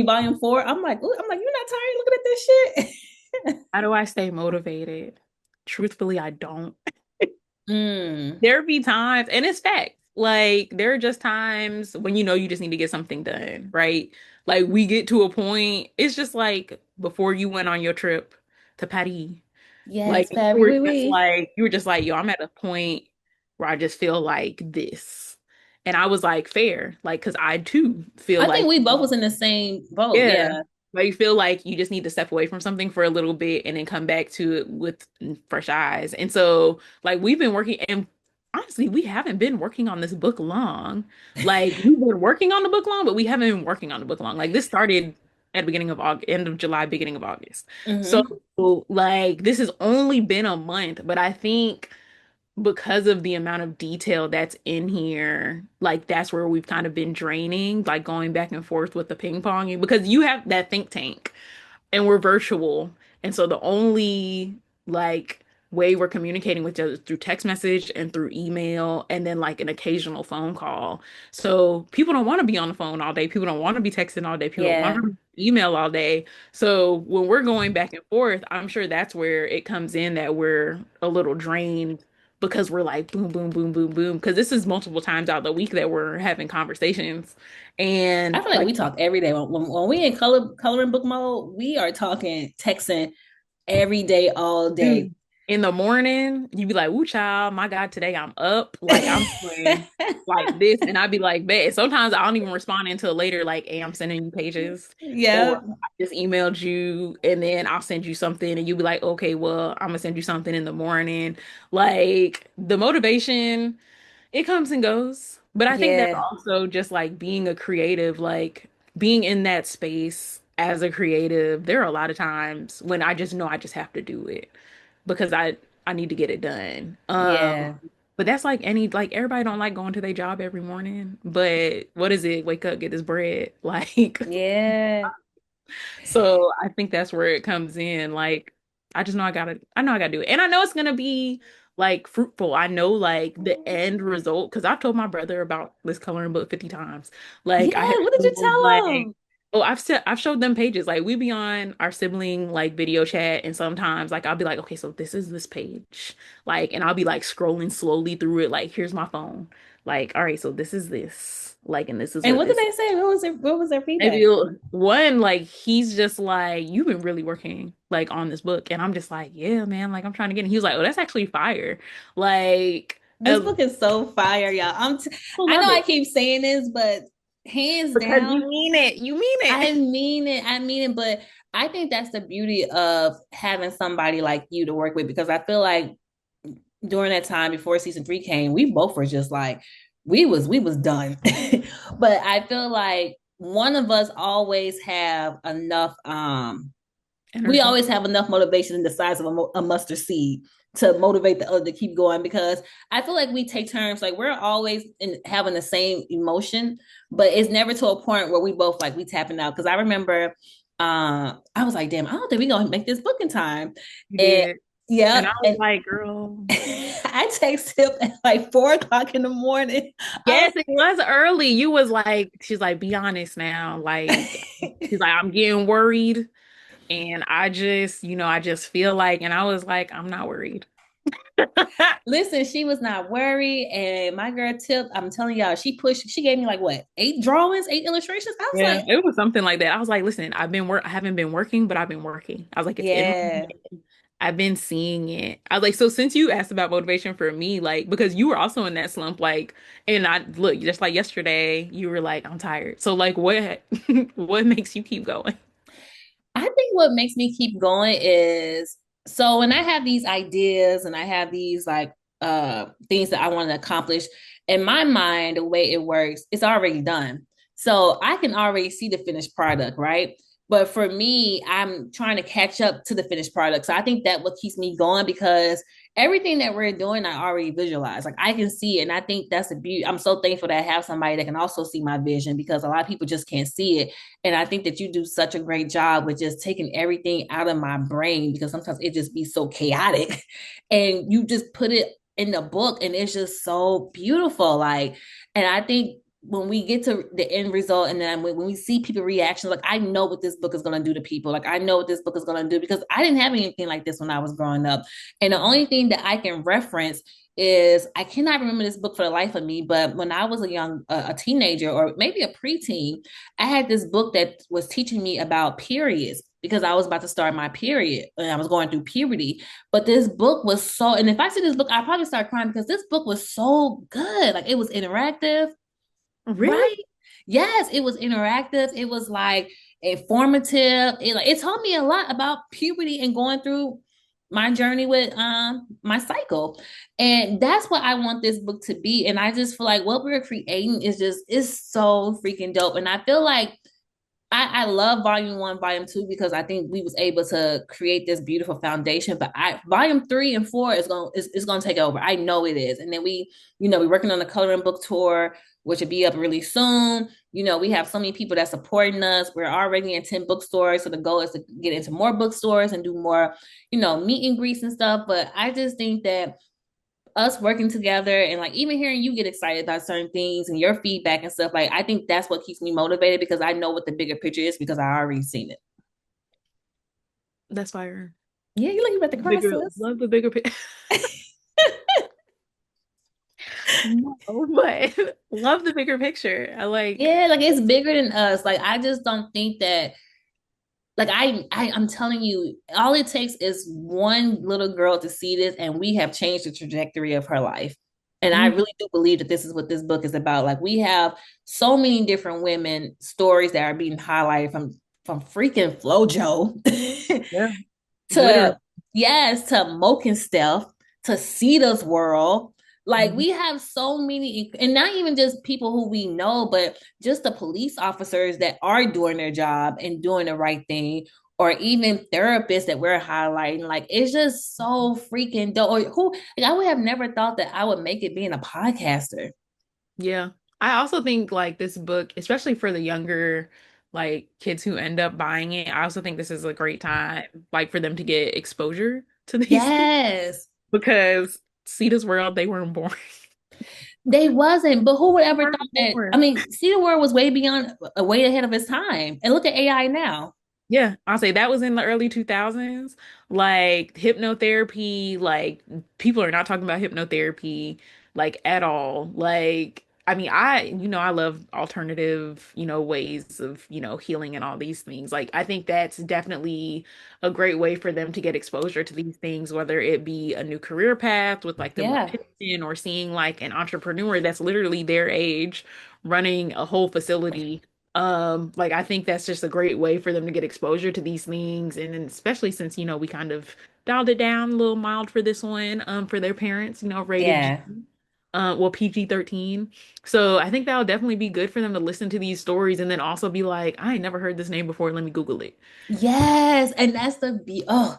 Speaker 1: Volume 4. I'm like, "Ooh," I'm like, "You're not tired looking at this shit?"
Speaker 2: How do I stay motivated? Truthfully, I don't.
Speaker 1: Mm,
Speaker 2: There be times, and it's facts. Like there are just times when you know you just need to get something done, right? Like we get to a point, it's just like before you went on your trip to Paris. Like
Speaker 1: yes, Paris, oui, oui.
Speaker 2: you were just like, yo, I'm at a point where I just feel like this. And I was like, fair, like, because I too feel
Speaker 1: I think
Speaker 2: like
Speaker 1: we both was in the same boat.
Speaker 2: yeah.
Speaker 1: Yeah,
Speaker 2: Like you feel like you just need to step away from something for a little bit and then come back to it with fresh eyes. And so like we've been working and honestly, we haven't been working on this book long. Like we've been working on the book long, but we haven't been working on the book long. Like this started at the beginning of August, end of July, beginning of August. So
Speaker 1: mm-hmm.
Speaker 2: like this has only been a month, but I think because of the amount of detail that's in here, like that's where we've kind of been draining, like going back and forth with the ping pong because you have that think tank and we're virtual. And so the only like way we're communicating with each other is through text message and through email and then like an occasional phone call. So people don't want to be on the phone all day. People don't want to be texting all day. People don't want
Speaker 1: Yeah,
Speaker 2: to email all day. So when we're going back and forth, I'm sure that's where it comes in that we're a little drained because we're like boom, boom, boom, boom, boom. Because this is multiple times out the week that we're having conversations.
Speaker 1: I
Speaker 2: And
Speaker 1: feel like
Speaker 2: like
Speaker 1: we talk every day. When we in coloring book mode, we are talking, texting every day, all day.
Speaker 2: dude, in the morning, you'd be like, "Woo, child, my God, today I'm up. Like I'm doing like this," and I'd be like, "Bet." Sometimes I don't even respond until later. Like, "Hey, I'm sending you pages," or
Speaker 1: Yeah,
Speaker 2: I just emailed you, and then I'll send you something, and you'll be like, "Okay, well, I'm gonna send you something in the morning." Like the motivation, it comes and goes. But I think that's
Speaker 1: yeah,
Speaker 2: also just like being a creative, like being in that space as a creative. There are a lot of times when I just know I just have to do it because I need to get it done.
Speaker 1: yeah,
Speaker 2: But that's like any like everybody don't like going to their job every morning. But what is it? Wake up, get this bread. Like
Speaker 1: yeah,
Speaker 2: so I think that's where it comes in. Like I know I gotta do it. And I know it's gonna be like fruitful. I know like the end result because I've told my brother about this coloring book 50 times. Like I have
Speaker 1: yeah. What did you tell
Speaker 2: like
Speaker 1: them?
Speaker 2: oh I've showed them pages. Like we be on our sibling like video chat and sometimes like I'll be like, okay, so this is this page. Like and I'll be like scrolling slowly through it, like here's my phone. Like, all right, so this is this. Like, and this is
Speaker 1: And
Speaker 2: what
Speaker 1: what did
Speaker 2: this
Speaker 1: they say? What was their
Speaker 2: maybe
Speaker 1: feedback?
Speaker 2: one, like he's just like, you've been really working like on this book. And I'm just like, yeah, man, like I'm trying to get it. He was like, oh, that's actually fire. Like,
Speaker 1: This book is so fire, y'all.
Speaker 2: I
Speaker 1: I know
Speaker 2: love
Speaker 1: I
Speaker 2: it
Speaker 1: keep saying this, but hands
Speaker 2: because you
Speaker 1: down,
Speaker 2: mean it. You mean
Speaker 1: I
Speaker 2: it.
Speaker 1: mean it. I mean it. But I think that's the beauty of having somebody like you to work with because I feel like during that time before season 3 came, we both were just like we was done. But I feel like one of us always have enough we
Speaker 2: Energy.
Speaker 1: always have enough motivation in the size of a mustard seed to motivate the other to keep going because I feel like we take turns like we're always having the same emotion, but it's never to a point where we both like we tapping out. Because I remember I was like, damn, I don't think we're gonna make this book in time.
Speaker 2: You
Speaker 1: And
Speaker 2: did. And
Speaker 1: yeah,
Speaker 2: I was
Speaker 1: and
Speaker 2: like, girl.
Speaker 1: I text him at like 4 o'clock in the morning. I
Speaker 2: Yes, it was early. You was like, she's like, be honest now. Like,
Speaker 1: was
Speaker 2: she's like, I'm getting worried. And I just, I just feel like, and I was like, I'm not worried.
Speaker 1: listen, she was not worried. And my girl Tip, I'm telling y'all, she gave me like what, 8 drawings, 8 illustrations. I was
Speaker 2: Yeah,
Speaker 1: like,
Speaker 2: it was something like that. I was like, listen, I haven't been working, but I've been working. I was like, it's in my
Speaker 1: yeah.
Speaker 2: head. I've been seeing it. I was like, so since you asked about motivation for me, like, because you were also in that slump, like, and I look, just like yesterday, you were like, I'm tired. So like what what makes you keep going?
Speaker 1: I think what makes me keep going is so when I have these ideas and I have these like things that I want to accomplish, in my mind, the way it works, it's already done. So I can already see the finished product, right? But for me, I'm trying to catch up to the finished product. So I think that what keeps me going because everything that we're doing, I already visualize. Like I can see it. And I think that's the beauty. I'm so thankful that I have somebody that can also see my vision because a lot of people just can't see it. And I think that you do such a great job with just taking everything out of my brain because sometimes it just be so chaotic. And you just put it in the book and it's just so beautiful. Like, and I think when we get to the end result and then when we see people reactions, like I know what this book is going to do to people. Like I know what this book is going to do because I didn't have anything like this when I was growing up. And the only thing that I can reference is I cannot remember this book for the life of me, but when I was a teenager or maybe a preteen, I had this book that was teaching me about periods because I was about to start my period and I was going through puberty. But this book was so, and if I see this book, I probably start crying because this book was so good. Like it was interactive,
Speaker 2: Really?
Speaker 1: right? Yes, it was interactive. It was like informative. It taught me a lot about puberty and going through my journey with my cycle. And that's what I want this book to be. And I just feel like what we're creating is so freaking dope. And I feel like I love volume 1, volume 2 because I think we was able to create this beautiful foundation. But volume 3 and 4 is gonna take over. I know it is. And then we're working on the coloring book tour, which will be up really soon. We have so many people that supporting us. We're already in 10 bookstores. So the goal is to get into more bookstores and do more, meet and greets and stuff. But I just think that us working together and like even hearing you get excited about certain things and your feedback and stuff, like I think that's what keeps me motivated because I know what the bigger picture is because I already seen it.
Speaker 2: That's fire.
Speaker 1: Yeah, you like you about to cry,
Speaker 2: Bigger,
Speaker 1: sis.
Speaker 2: love the bigger picture. No, but love the bigger picture. I like,
Speaker 1: Yeah, like it's bigger than us. Like I just don't think that like I'm telling you, all it takes is one little girl to see this and we have changed the trajectory of her life. And I
Speaker 2: mm,
Speaker 1: really do believe that this is what this book is about. Like we have so many different women stories that are being highlighted from freaking Flojo
Speaker 2: yeah, literally.
Speaker 1: to yes, to Moke and Steph, to Cedar's World. Like
Speaker 2: Mhm.
Speaker 1: we have so many, and not even just people who we know, but just the police officers that are doing their job and doing the right thing, or even therapists that we're highlighting. Like it's just so freaking dope. Or like, I would have never thought that I would make it being a podcaster.
Speaker 2: Yeah. I also think like this book, especially for the younger like kids who end up buying it, I also think this is a great time like for them to get exposure to these things
Speaker 1: Yes.
Speaker 2: because Cedar's World, they weren't born.
Speaker 1: They wasn't, but who would
Speaker 2: They
Speaker 1: ever thought
Speaker 2: weren't
Speaker 1: that? I
Speaker 2: born.
Speaker 1: mean, Cedar World was way beyond, way ahead of its time. And look at AI now.
Speaker 2: Yeah, I'll say that was in the early 2000s. Like hypnotherapy, like people are not talking about hypnotherapy like at all. Like, I mean, I love alternative, ways of, healing and all these things. Like, I think that's definitely a great way for them to get exposure to these things, whether it be a new career path with like them with
Speaker 1: Yeah,
Speaker 2: Piston or seeing like an entrepreneur that's literally their age running a whole facility. Like I think that's just a great way for them to get exposure to these things, and then especially since we kind of dialed it down a little mild for this one, for their parents, rated G,
Speaker 1: yeah.
Speaker 2: well PG-13. So I think that'll definitely be good for them to listen to these stories and then also be like, I ain't never heard this name before. Let me Google it.
Speaker 1: Yes. And that's oh,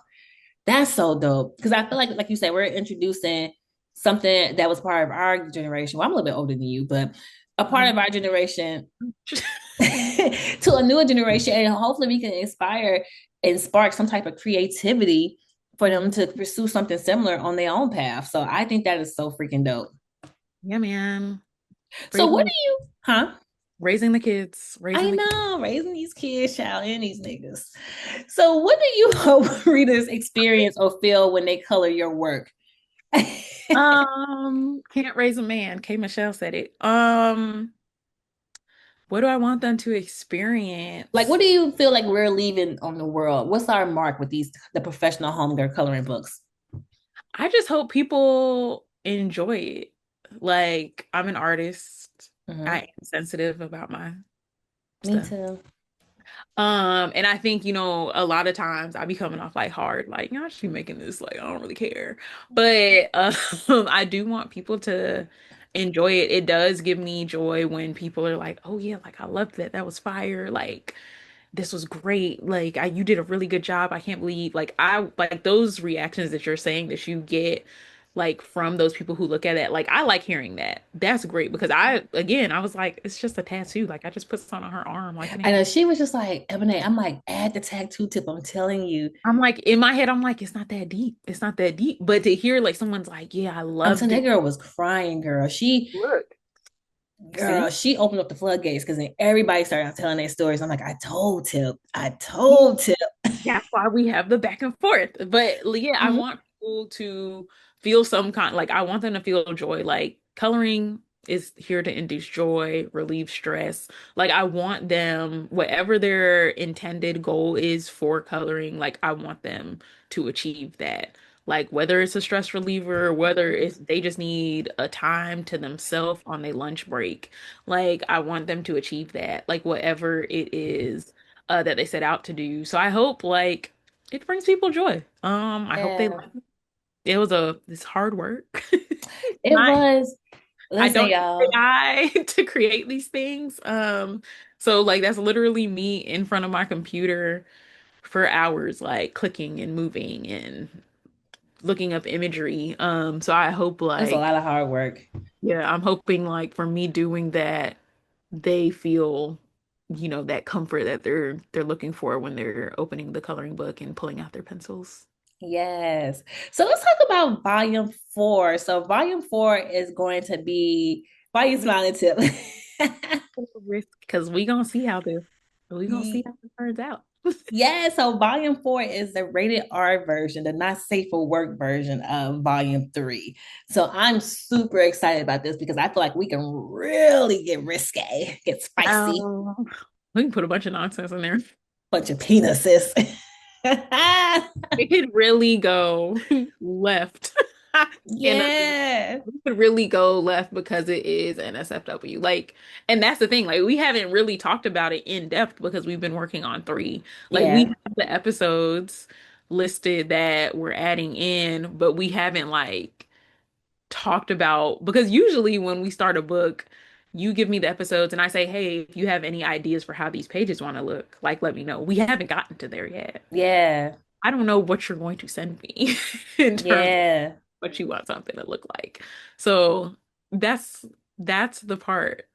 Speaker 1: that's so dope. Because I feel like you said, we're introducing something that was part of our generation. Well, I'm a little bit older than you, but a part of
Speaker 2: Mhm.
Speaker 1: our generation to a newer generation. And hopefully we can inspire and spark some type of creativity for them to pursue something similar on their own path. So I think that is so freaking dope.
Speaker 2: Yeah, man.
Speaker 1: So
Speaker 2: Raising
Speaker 1: what
Speaker 2: the
Speaker 1: do you, huh?
Speaker 2: raising the kids, raising
Speaker 1: I
Speaker 2: the kids.
Speaker 1: know, raising these kids, child, and these niggas. So what do you hope readers experience or feel when they color your work?
Speaker 2: Can't raise a man. K. Michelle said it. What do I want them to
Speaker 1: Like,
Speaker 2: experience?
Speaker 1: what do you feel like we're leaving on the world? What's our mark with the professional homegirl coloring books?
Speaker 2: I just hope people enjoy it. Like, I'm an artist. I
Speaker 1: Mm-hmm.
Speaker 2: am sensitive about my
Speaker 1: Me
Speaker 2: stuff.
Speaker 1: too.
Speaker 2: And I think, a lot of times I be coming off like hard, like, I should be making this, like, I don't really care. But I do want people to enjoy it. It does give me joy when people are like, oh yeah, like I loved that. That was fire. Like this was great. Like you did a really good job. I can't believe like I like those reactions that you're saying that you get like from those people who look at it. Like I like hearing that. That's great because I was like, it's just a tattoo. Like I just put something on her arm. Like it
Speaker 1: I
Speaker 2: ain't
Speaker 1: know
Speaker 2: that.
Speaker 1: she was just like, Eboné, I'm like, add the tattoo tip. I'm telling you.
Speaker 2: I'm like in my head, I'm like, it's not that deep. It's not that deep. But to hear like someone's like, yeah, I
Speaker 1: I'm telling
Speaker 2: loved
Speaker 1: that
Speaker 2: it.
Speaker 1: girl was crying, girl.
Speaker 2: Look,
Speaker 1: Girl,
Speaker 2: see?
Speaker 1: she opened up the floodgates because then everybody started telling their stories. I'm like, I told Tip.
Speaker 2: That's why we have the back and forth. But yeah, I
Speaker 1: Mhm.
Speaker 2: want people to feel some kind, like I want them to feel joy. Like coloring is here to induce joy, relieve stress. Like I want them, whatever their intended goal is for coloring, like I want them to achieve that. Like whether it's a stress reliever, whether it's they just need a time to themselves on their lunch break. Like I want them to achieve that. Like whatever it is that they set out to do. So I hope like it brings people joy. I hope they
Speaker 1: Yeah,
Speaker 2: like it. It was it's hard work.
Speaker 1: it
Speaker 2: Not
Speaker 1: was.
Speaker 2: I
Speaker 1: Listen,
Speaker 2: don't use
Speaker 1: y'all.
Speaker 2: AI to create these things. So like that's literally me in front of my computer for hours, like clicking and moving and looking up imagery. So I hope
Speaker 1: It's a
Speaker 2: like
Speaker 1: lot of hard work.
Speaker 2: yeah, I'm hoping like for me doing that, they feel, that comfort that they're looking for when they're opening the coloring book and pulling out their pencils.
Speaker 1: Yes. So let's talk about volume four. So volume four is going to be, why are you smiling, Tip?
Speaker 2: Risk because we gonna see how this turns out.
Speaker 1: Yeah, so volume four is the rated R version, the not safe for work version of volume three. So I'm super excited about this because I feel like we can really get risque, get spicy,
Speaker 2: Um, we can put a bunch of nonsense in there.
Speaker 1: bunch of penises.
Speaker 2: It could really go left. And
Speaker 1: Yeah,
Speaker 2: we could really go left because it is an SFW. Like, and that's the thing. Like, we haven't really talked about it in depth because we've been working on three. Like, we
Speaker 1: yeah,
Speaker 2: have the episodes listed that we're adding in, but we haven't like talked about because usually when we start a book, you give me the episodes and I say, hey, if you have any ideas for how these pages want to look, like let me know. We haven't gotten to there yet.
Speaker 1: yeah,
Speaker 2: I don't know what you're going to send me in terms of
Speaker 1: yeah.
Speaker 2: what you want something to look like. So that's that's the part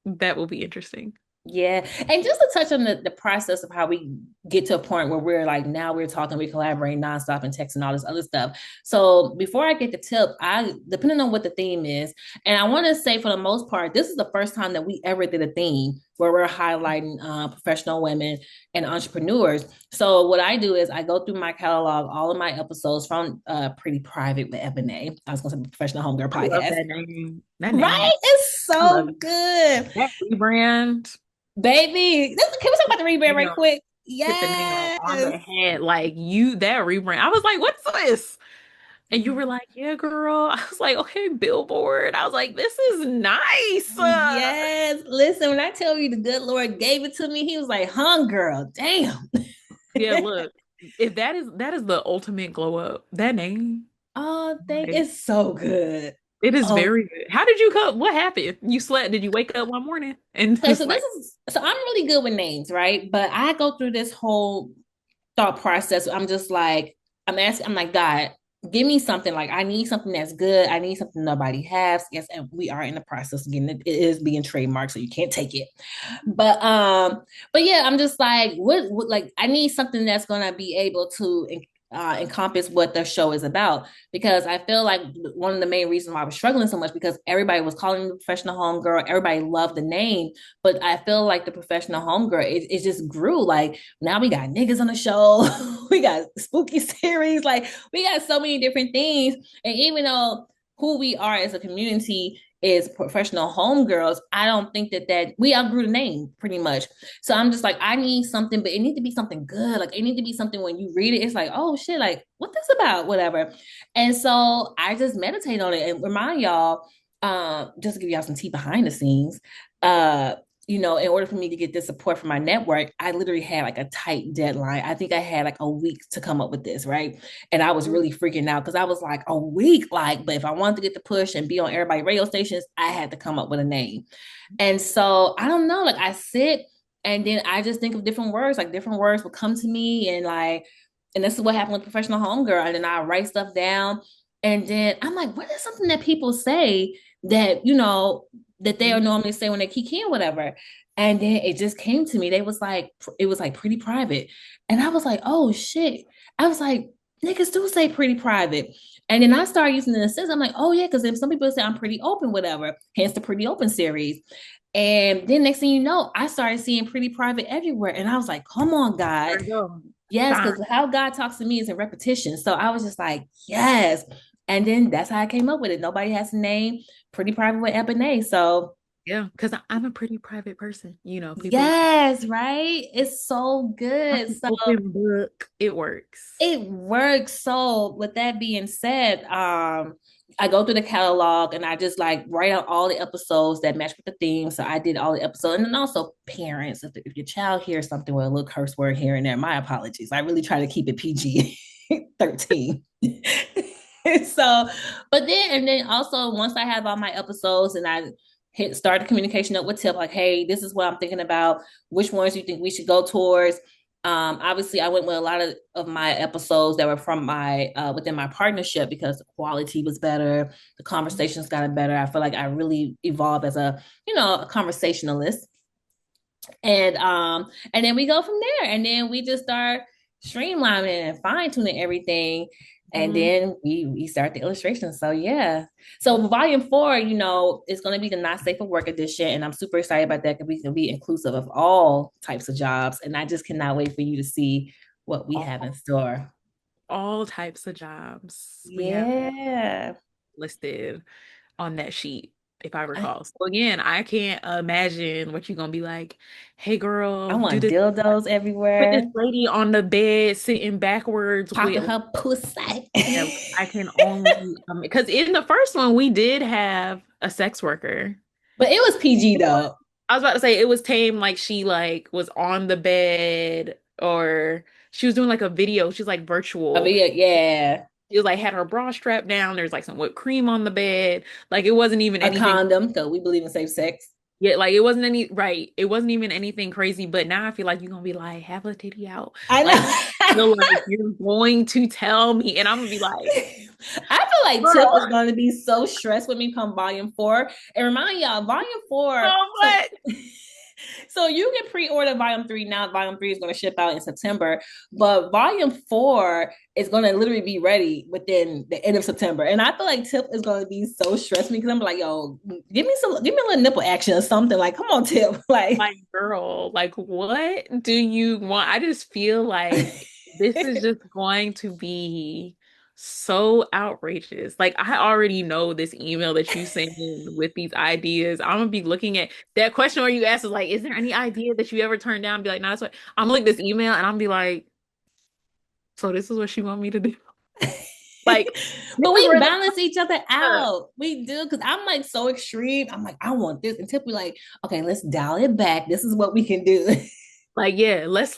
Speaker 2: that will be interesting.
Speaker 1: Yeah. And just to touch on the process of how we get to a point where we're like, now we're talking, we collaborate nonstop and texting all this other stuff. So before I get the tip, depending on what the theme is, and I want to say for the most part, this is the first time that we ever did a theme where we're highlighting professional women and entrepreneurs. So what I do is I go through my catalog, all of my episodes from Pretty Private with Eboné. I was going to say Professional Homegirl
Speaker 2: I love
Speaker 1: Podcast.
Speaker 2: that name. That
Speaker 1: Right?
Speaker 2: name.
Speaker 1: It's
Speaker 2: I love
Speaker 1: so
Speaker 2: it.
Speaker 1: good.
Speaker 2: That rebrand.
Speaker 1: Baby, can we talk about the rebrand right
Speaker 2: Nail,
Speaker 1: quick?
Speaker 2: hit the nail on
Speaker 1: Yes.
Speaker 2: the head. Like you, that rebrand. I was like, what's this? And you were like, yeah, girl. I was like, okay, Billboard. I was like, this is nice.
Speaker 1: Yes. Listen, when I tell you the good Lord gave it to me, he was like, huh, girl, damn.
Speaker 2: Yeah, look, if that is the ultimate glow up. That name,
Speaker 1: Oh, thank
Speaker 2: like,
Speaker 1: it's so good.
Speaker 2: it is
Speaker 1: Oh,
Speaker 2: very good. How did you come? What happened? You slept? Did you wake up one morning and
Speaker 1: okay.
Speaker 2: it's
Speaker 1: So
Speaker 2: like,
Speaker 1: I'm really good with names, right? But I go through this whole thought process. I'm just like, I'm like, God, give me something. Like, I need something that's good. I need something nobody has. Yes, and we are in the process again. It is being trademarked, so you can't take it. But yeah, I'm just like, what like I need something that's gonna be able to encompass what the show is about. Because I feel like one of the main reasons why I was struggling so much, because everybody was calling the Professional Homegirl, everybody loved the name, but I feel like the Professional Homegirl, it just grew. Like now we got niggas on the show, we got spooky series, like we got so many different things. And even though who we are as a community is Professional Homegirls, I don't think that we outgrew the name pretty much. So I'm just like, I need something, but it needs to be something good. Like it needs to be something when you read it, it's like, oh shit, like what this about, whatever. And so I just meditate on it and remind y'all, just to give y'all some tea behind the scenes. In order for me to get this support from my network, I literally had like a tight deadline. I think I had like a week to come up with this, right? And I was really freaking out because I was like, a week, like, but if I wanted to get the push and be on everybody's radio stations, I had to come up with a name. And so I don't know, like I sit and then I just think of different words, like different words will come to me and this is what happened with Professional Homegirl. And then I write stuff down and then I'm like, what is something that people say that, that they don't normally say when they kick in, whatever. And then it just came to me. It was like pretty private. And I was like, oh shit. I was like, niggas do say pretty private. And then I started using it in a sense. I'm like, oh yeah, because if some people say I'm pretty open, whatever, hence the Pretty Open series. And then next thing you know, I started seeing pretty private everywhere. And I was like, come on, God. Yes, because how God talks to me is in repetition. So I was just like, yes. And then that's how I came up with it. Nobody has a name. Pretty private with Eboné. So
Speaker 2: yeah, because I'm a pretty private person. People.
Speaker 1: Yes, right. It's so good. So
Speaker 2: open book. It works.
Speaker 1: It works. So with that being said, I go through the catalog and I just like write out all the episodes that match with the theme. So I did all the episodes, and then also parents. If your child hears something with a little curse word here and there, my apologies. I really try to keep it PG 13. So, but then also once I have all my episodes and I start the communication up with Tip, like, hey, this is what I'm thinking about. Which ones you think we should go towards? Obviously, I went with a lot of my episodes that were from my within my partnership because the quality was better, the conversations got better. I feel like I really evolved as a conversationalist, and then we go from there, and then we just start streamlining and fine tuning everything. And then we start the illustration. So yeah. So volume 4, it's going to be the Not Safe for Work edition. And I'm super excited about that because we can be inclusive of all types of jobs. And I just cannot wait for you to see what we have in store.
Speaker 2: All types of jobs.
Speaker 1: Yeah.
Speaker 2: We have listed on that sheet, if I recall. So again, I can't imagine what you're gonna be like. Hey girl,
Speaker 1: I want dildos everywhere.
Speaker 2: Put this lady on the bed sitting backwards
Speaker 1: talking with her pussy.
Speaker 2: I can only because in the first one we did have a sex worker,
Speaker 1: but it was PG though.
Speaker 2: I was about to say it was tame, like she like was on the bed or she was doing like a video. She's like virtual.
Speaker 1: Yeah.
Speaker 2: She was like had her bra strapped down. There's like some whipped cream on the bed. Like it wasn't even
Speaker 1: a condom because we believe in safe sex.
Speaker 2: Yeah, like it wasn't it wasn't even anything crazy. But now I feel like you're gonna be like, have a titty out.
Speaker 1: I know.
Speaker 2: Like, I feel like you're going to tell me, and I'm gonna be like,
Speaker 1: I feel like Tip is going to be so stressed with me come volume 4. And remind y'all, volume 4.
Speaker 2: Oh, what?
Speaker 1: So you can pre-order volume 3 now. Volume 3 is going to ship out in September, but volume 4 is going to literally be ready within the end of September. And I feel like Tip is going to be so stressed me because I'm like, yo, give me a little nipple action or something. Like, come on, Tip. Like,
Speaker 2: girl, like, what do you want? I just feel like this is just going to be so outrageous. Like I already know this email that you sent in with these ideas. I'm gonna be looking at that question where you asked is like, is there any idea that you ever turned down and be like, no, that's what I'm gonna look at this email and I'm be like, so this is what she want me to do. Like,
Speaker 1: but we balance each other out. We do, because I'm like so extreme. I'm like, I want this. And Tip be like, okay, let's dial it back. This is what we can do.
Speaker 2: Like, yeah, let's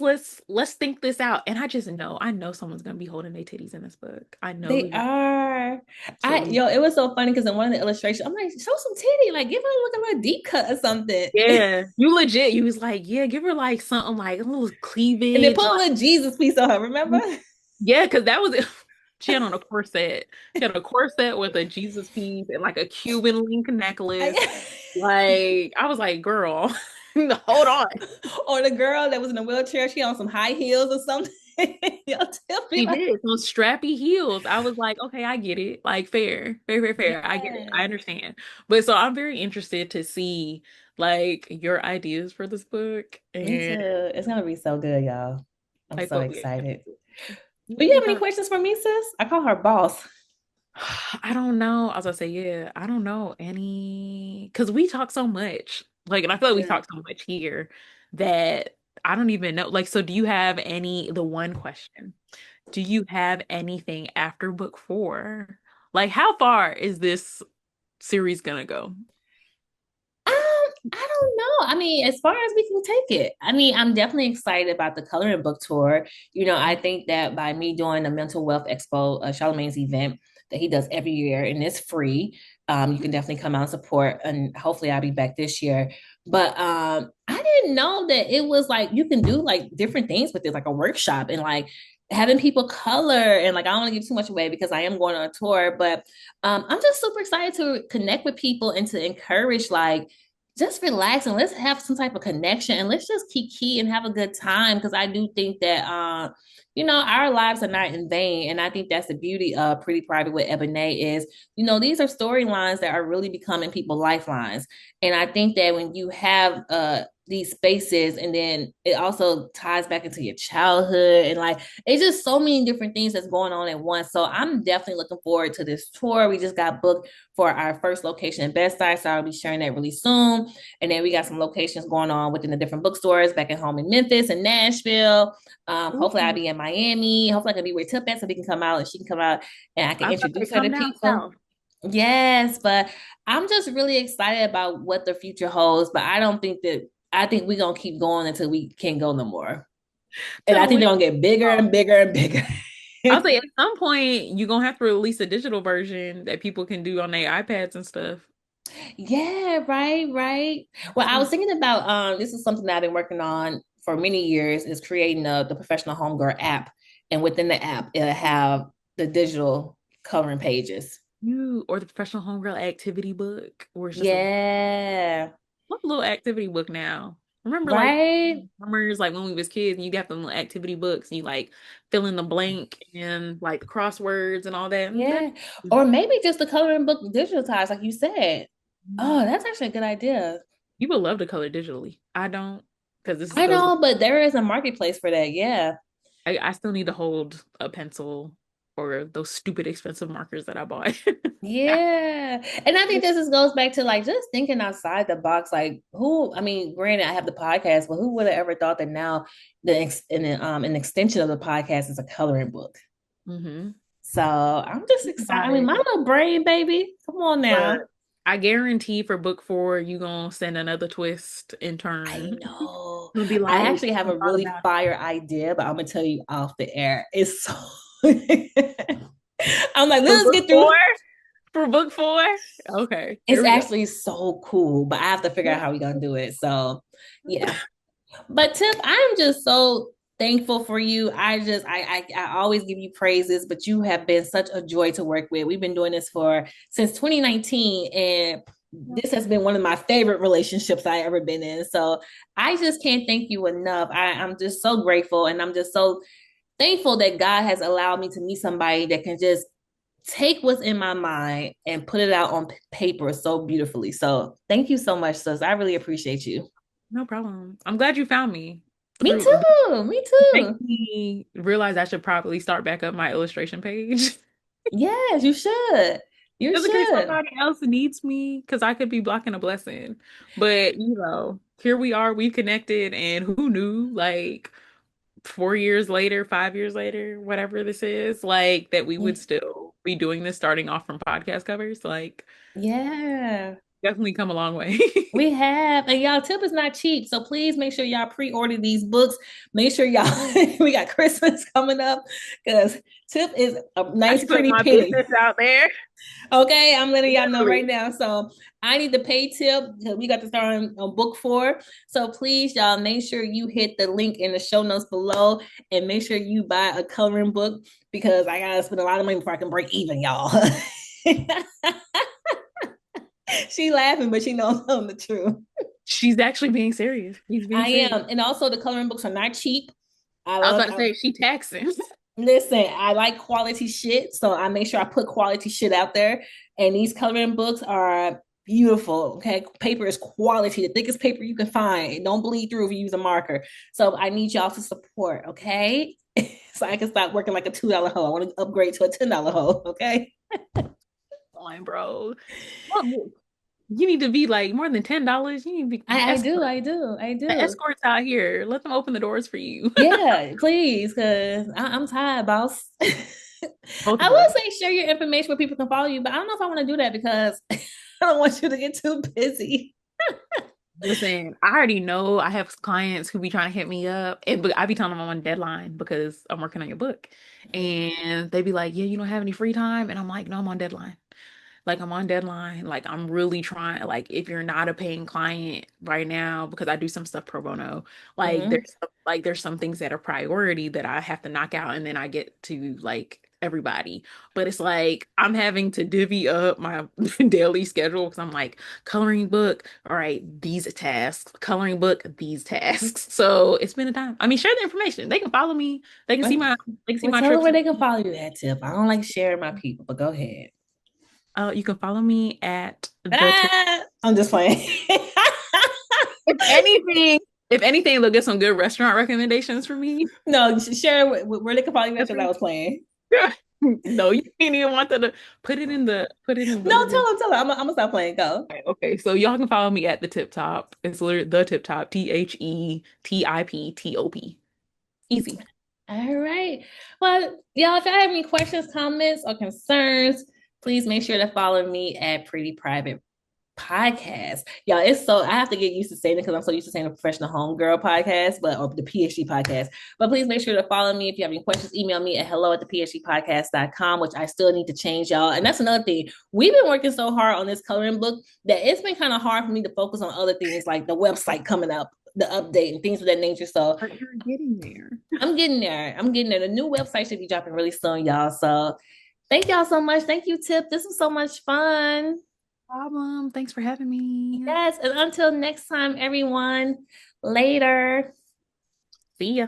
Speaker 2: think this out. And I know someone's gonna be holding their titties in this book. I know
Speaker 1: they are. It was so funny because in one of the illustrations, I'm like, show some titty, like give her a little deep cut or something.
Speaker 2: Yeah, you legit. You was like, yeah, give her like something like a little cleavage.
Speaker 1: And then put a little Jesus piece on her, remember?
Speaker 2: Yeah, because that was it. She had on a corset. She had a corset with a Jesus piece and like a Cuban link necklace. Like, I was like, girl, hold on.
Speaker 1: Or the girl that was in a wheelchair, she on some high heels or something. Y'all tell me
Speaker 2: He
Speaker 1: like,
Speaker 2: did those strappy heels. I was like, okay, I get it. Like fair, fair, fair, fair. I get it. I
Speaker 1: yeah,
Speaker 2: understand. But so I'm very interested to see like your ideas for this book
Speaker 1: me too.
Speaker 2: and
Speaker 1: It's gonna be so good, y'all. I'm
Speaker 2: like
Speaker 1: so
Speaker 2: what we
Speaker 1: excited. Do you
Speaker 2: we
Speaker 1: have any
Speaker 2: talk.
Speaker 1: questions for me, sis? I call her boss.
Speaker 2: I don't know. I was gonna say, yeah, I don't know any because we talk so much. Like, and I feel like we
Speaker 1: Yeah.
Speaker 2: talk so much here that I don't even know. Like, so do you have the one question? Do you have anything after book four? Like, how far is this series gonna go?
Speaker 1: I don't know. I mean, as far as we can take it. I mean, I'm definitely excited about the coloring book tour. I think that by me doing a mental wealth expo, Charlemagne's event that he does every year, and it's free. You can definitely come out and support, and hopefully I'll be back this year. But I didn't know that it was like you can do like different things with it, like a workshop and like having people color and like I don't want to give too much away because I am going on a tour, but I'm just super excited to connect with people and to encourage like just relax and let's have some type of connection and let's just keep key and have a good time because I do think that our lives are not in vain, and I think that's the beauty of Pretty Private with Eboné is these are storylines that are really becoming people lifelines, and I think that when you have these spaces and then it also ties back into your childhood and like it's just so many different things that's going on at once. So I'm definitely looking forward to this tour. We just got booked for our first location in Bed-Stuy, so I'll be sharing that really soon. And then we got some locations going on within the different bookstores back at home in Memphis and Nashville. Hopefully I'll
Speaker 2: Ooh,
Speaker 1: be in Miami. Hopefully I can be where Tip at so we can come out and she can come out and I can
Speaker 2: I was about to
Speaker 1: introduce her
Speaker 2: come
Speaker 1: to
Speaker 2: down
Speaker 1: people.
Speaker 2: south.
Speaker 1: Yes, but I'm just really excited about what the future holds. But I think we're gonna keep going until we can't go no more. And I
Speaker 2: Till
Speaker 1: think
Speaker 2: when?
Speaker 1: they're gonna get bigger and bigger and bigger.
Speaker 2: I'll say at some point you're gonna have to release a digital version that people can do on their iPads and stuff.
Speaker 1: Yeah, right, right. Well, I was
Speaker 2: Mm.
Speaker 1: thinking about this is something that I've been working on for many years is creating the Professional Homegirl app. And within the app, it'll have the digital coloring pages.
Speaker 2: You or the Professional Homegirl activity book, or it's just a
Speaker 1: Yeah,
Speaker 2: what little activity book now. Remember, like
Speaker 1: right.
Speaker 2: summers, like when we was kids, and you got them little activity books, and you like fill in the blank and like the crosswords and all that. And that
Speaker 1: Yeah. Or maybe just the coloring book digitalized, like you said. Oh, that's actually a good idea.
Speaker 2: you would love to color digitally. I don't, because this
Speaker 1: I
Speaker 2: goes.
Speaker 1: know, but there is a marketplace for that. Yeah.
Speaker 2: I still need to hold a pencil or those stupid expensive markers that I bought.
Speaker 1: Yeah. And I think this just goes back to like just thinking outside the box. Like I mean, granted, I have the podcast, but who would have ever thought that now an extension of the podcast is a coloring book.
Speaker 2: hmm
Speaker 1: So I'm just excited.
Speaker 2: About
Speaker 1: I mean,
Speaker 2: it.
Speaker 1: my little brain, baby. Come on
Speaker 2: But
Speaker 1: now.
Speaker 2: I guarantee for book four, you gonna send another twist in
Speaker 1: I
Speaker 2: turn.
Speaker 1: know.
Speaker 2: You'll be
Speaker 1: I
Speaker 2: like,
Speaker 1: actually have
Speaker 2: I
Speaker 1: a
Speaker 2: thought
Speaker 1: really
Speaker 2: about it.
Speaker 1: fire idea, but I'm gonna tell you off the air. It's so I'm like,
Speaker 2: For
Speaker 1: let's
Speaker 2: book
Speaker 1: get through.
Speaker 2: four? For book four? Okay,
Speaker 1: It's
Speaker 2: here we go.
Speaker 1: actually so cool, but I have to figure out how we're gonna do it. So yeah. But Tip, I'm just so thankful for you. I always give you praises, but you have been such a joy to work with. We've been doing this for since 2019, and this has been one of my favorite relationships I ever been in. So I just can't thank you enough. I'm just so grateful, and I'm just so thankful that God has allowed me to meet somebody that can just take what's in my mind and put it out on paper so beautifully. So thank you so much, sis. I really appreciate you.
Speaker 2: No problem. I'm glad you found me
Speaker 1: Me
Speaker 2: through
Speaker 1: too. Me
Speaker 2: make
Speaker 1: too.
Speaker 2: me realize I should probably start back up my illustration page.
Speaker 1: Yes, you should. You
Speaker 2: Just in case
Speaker 1: should.
Speaker 2: somebody else needs me, because I could be blocking a blessing. But here we are, we connected, and who knew, like 4 years later, 5 years later, whatever this is, like that we would still be doing this starting off from podcast covers. Like
Speaker 1: Yeah.
Speaker 2: definitely come a long way.
Speaker 1: We have, and y'all, Tip is not cheap. So please make sure y'all pre-order these books. Make sure y'all, we got Christmas coming up because Tip is a
Speaker 2: I
Speaker 1: nice,
Speaker 2: should put
Speaker 1: pretty
Speaker 2: my
Speaker 1: penny.
Speaker 2: business out there.
Speaker 1: Okay, I'm letting y'all know right
Speaker 2: Literally.
Speaker 1: now. So I need to pay Tip because we got to start on book four. So please, y'all, make sure you hit the link in the show notes below and make sure you buy a coloring book because I gotta spend a lot of money before I can break even, y'all. She laughing, but she knows I'm the truth.
Speaker 2: She's actually being serious. He's being
Speaker 1: I
Speaker 2: serious.
Speaker 1: am. And also the coloring books are not cheap. I
Speaker 2: I was
Speaker 1: love,
Speaker 2: about to say she taxing.
Speaker 1: listen, I like quality shit, so I make sure I put quality shit out there. And these coloring books are beautiful. Okay, paper is quality, the thickest paper you can find. It don't bleed through if you use a marker. So I need y'all to support, okay? So I can stop working like a $2 hoe. I want to upgrade to a $10 hoe, okay?
Speaker 2: Fine, bro. Well, you need to be like more than $10. You need to be
Speaker 1: I do,
Speaker 2: escort.
Speaker 1: I do, I
Speaker 2: The
Speaker 1: do.
Speaker 2: escorts out here. Let them open the doors for you.
Speaker 1: Yeah, please, because I'm tired, boss.
Speaker 2: Both
Speaker 1: I
Speaker 2: of
Speaker 1: will
Speaker 2: us.
Speaker 1: say share your information where people can follow you, but I don't know if I want to do that because I don't want you to get too busy.
Speaker 2: Listen, I already know I have clients who be trying to hit me up, and but I be telling them I'm on deadline because I'm working on your book, and they be like, "Yeah, you don't have any free time," and I'm like, "No, I'm on deadline." Like I'm on deadline. Like I'm really trying. Like if you're not a paying client right now, because I do some stuff pro bono,
Speaker 1: Mm-hmm.
Speaker 2: there's some things that are priority that I have to knock out, and then I get to like everybody. But it's like I'm having to divvy up my daily schedule because I'm like coloring book. All right, these tasks. Coloring book, these tasks. So it's been a time. I mean, share the information. They can follow me. They can see my. They can see
Speaker 1: Well,
Speaker 2: my
Speaker 1: tell them
Speaker 2: trips.
Speaker 1: where they can follow you at, Tip. I don't like sharing my people, but go ahead.
Speaker 2: You can follow me at the tip.
Speaker 1: I'm just playing.
Speaker 2: If anything, if anything, they'll get some good restaurant recommendations for me.
Speaker 1: No, share where they can follow you at because I was playing.
Speaker 2: No, you can't even want them to put it in
Speaker 1: No,
Speaker 2: the.
Speaker 1: tell them. I'm gonna stop playing. Go.
Speaker 2: Okay, so y'all can follow me at the tip top. It's literally the tip top, THETIPTOP. Easy.
Speaker 1: All right. Well, y'all, if y'all have any questions, comments, or concerns, please make sure to follow me at Pretty Private Podcast. Y'all, it's so I have to get used to saying it because I'm so used to saying the Professional Homegirl Podcast, but or the PhD podcast. But please make sure to follow me. If you have any questions, email me at hello@thephdpodcast.com, which I still need to change, y'all. And that's another thing. We've been working so hard on this coloring book that it's been kind of hard for me to focus on other things like the website coming up, the update, and things of that nature. So
Speaker 2: But you're getting there.
Speaker 1: I'm getting there. I'm getting there. The new website should be dropping really soon, y'all. So thank y'all so much. Thank you, Tip. This was so much fun.
Speaker 2: Problem. Thanks for having me.
Speaker 1: Yes. And until next time, everyone, later.
Speaker 2: See ya.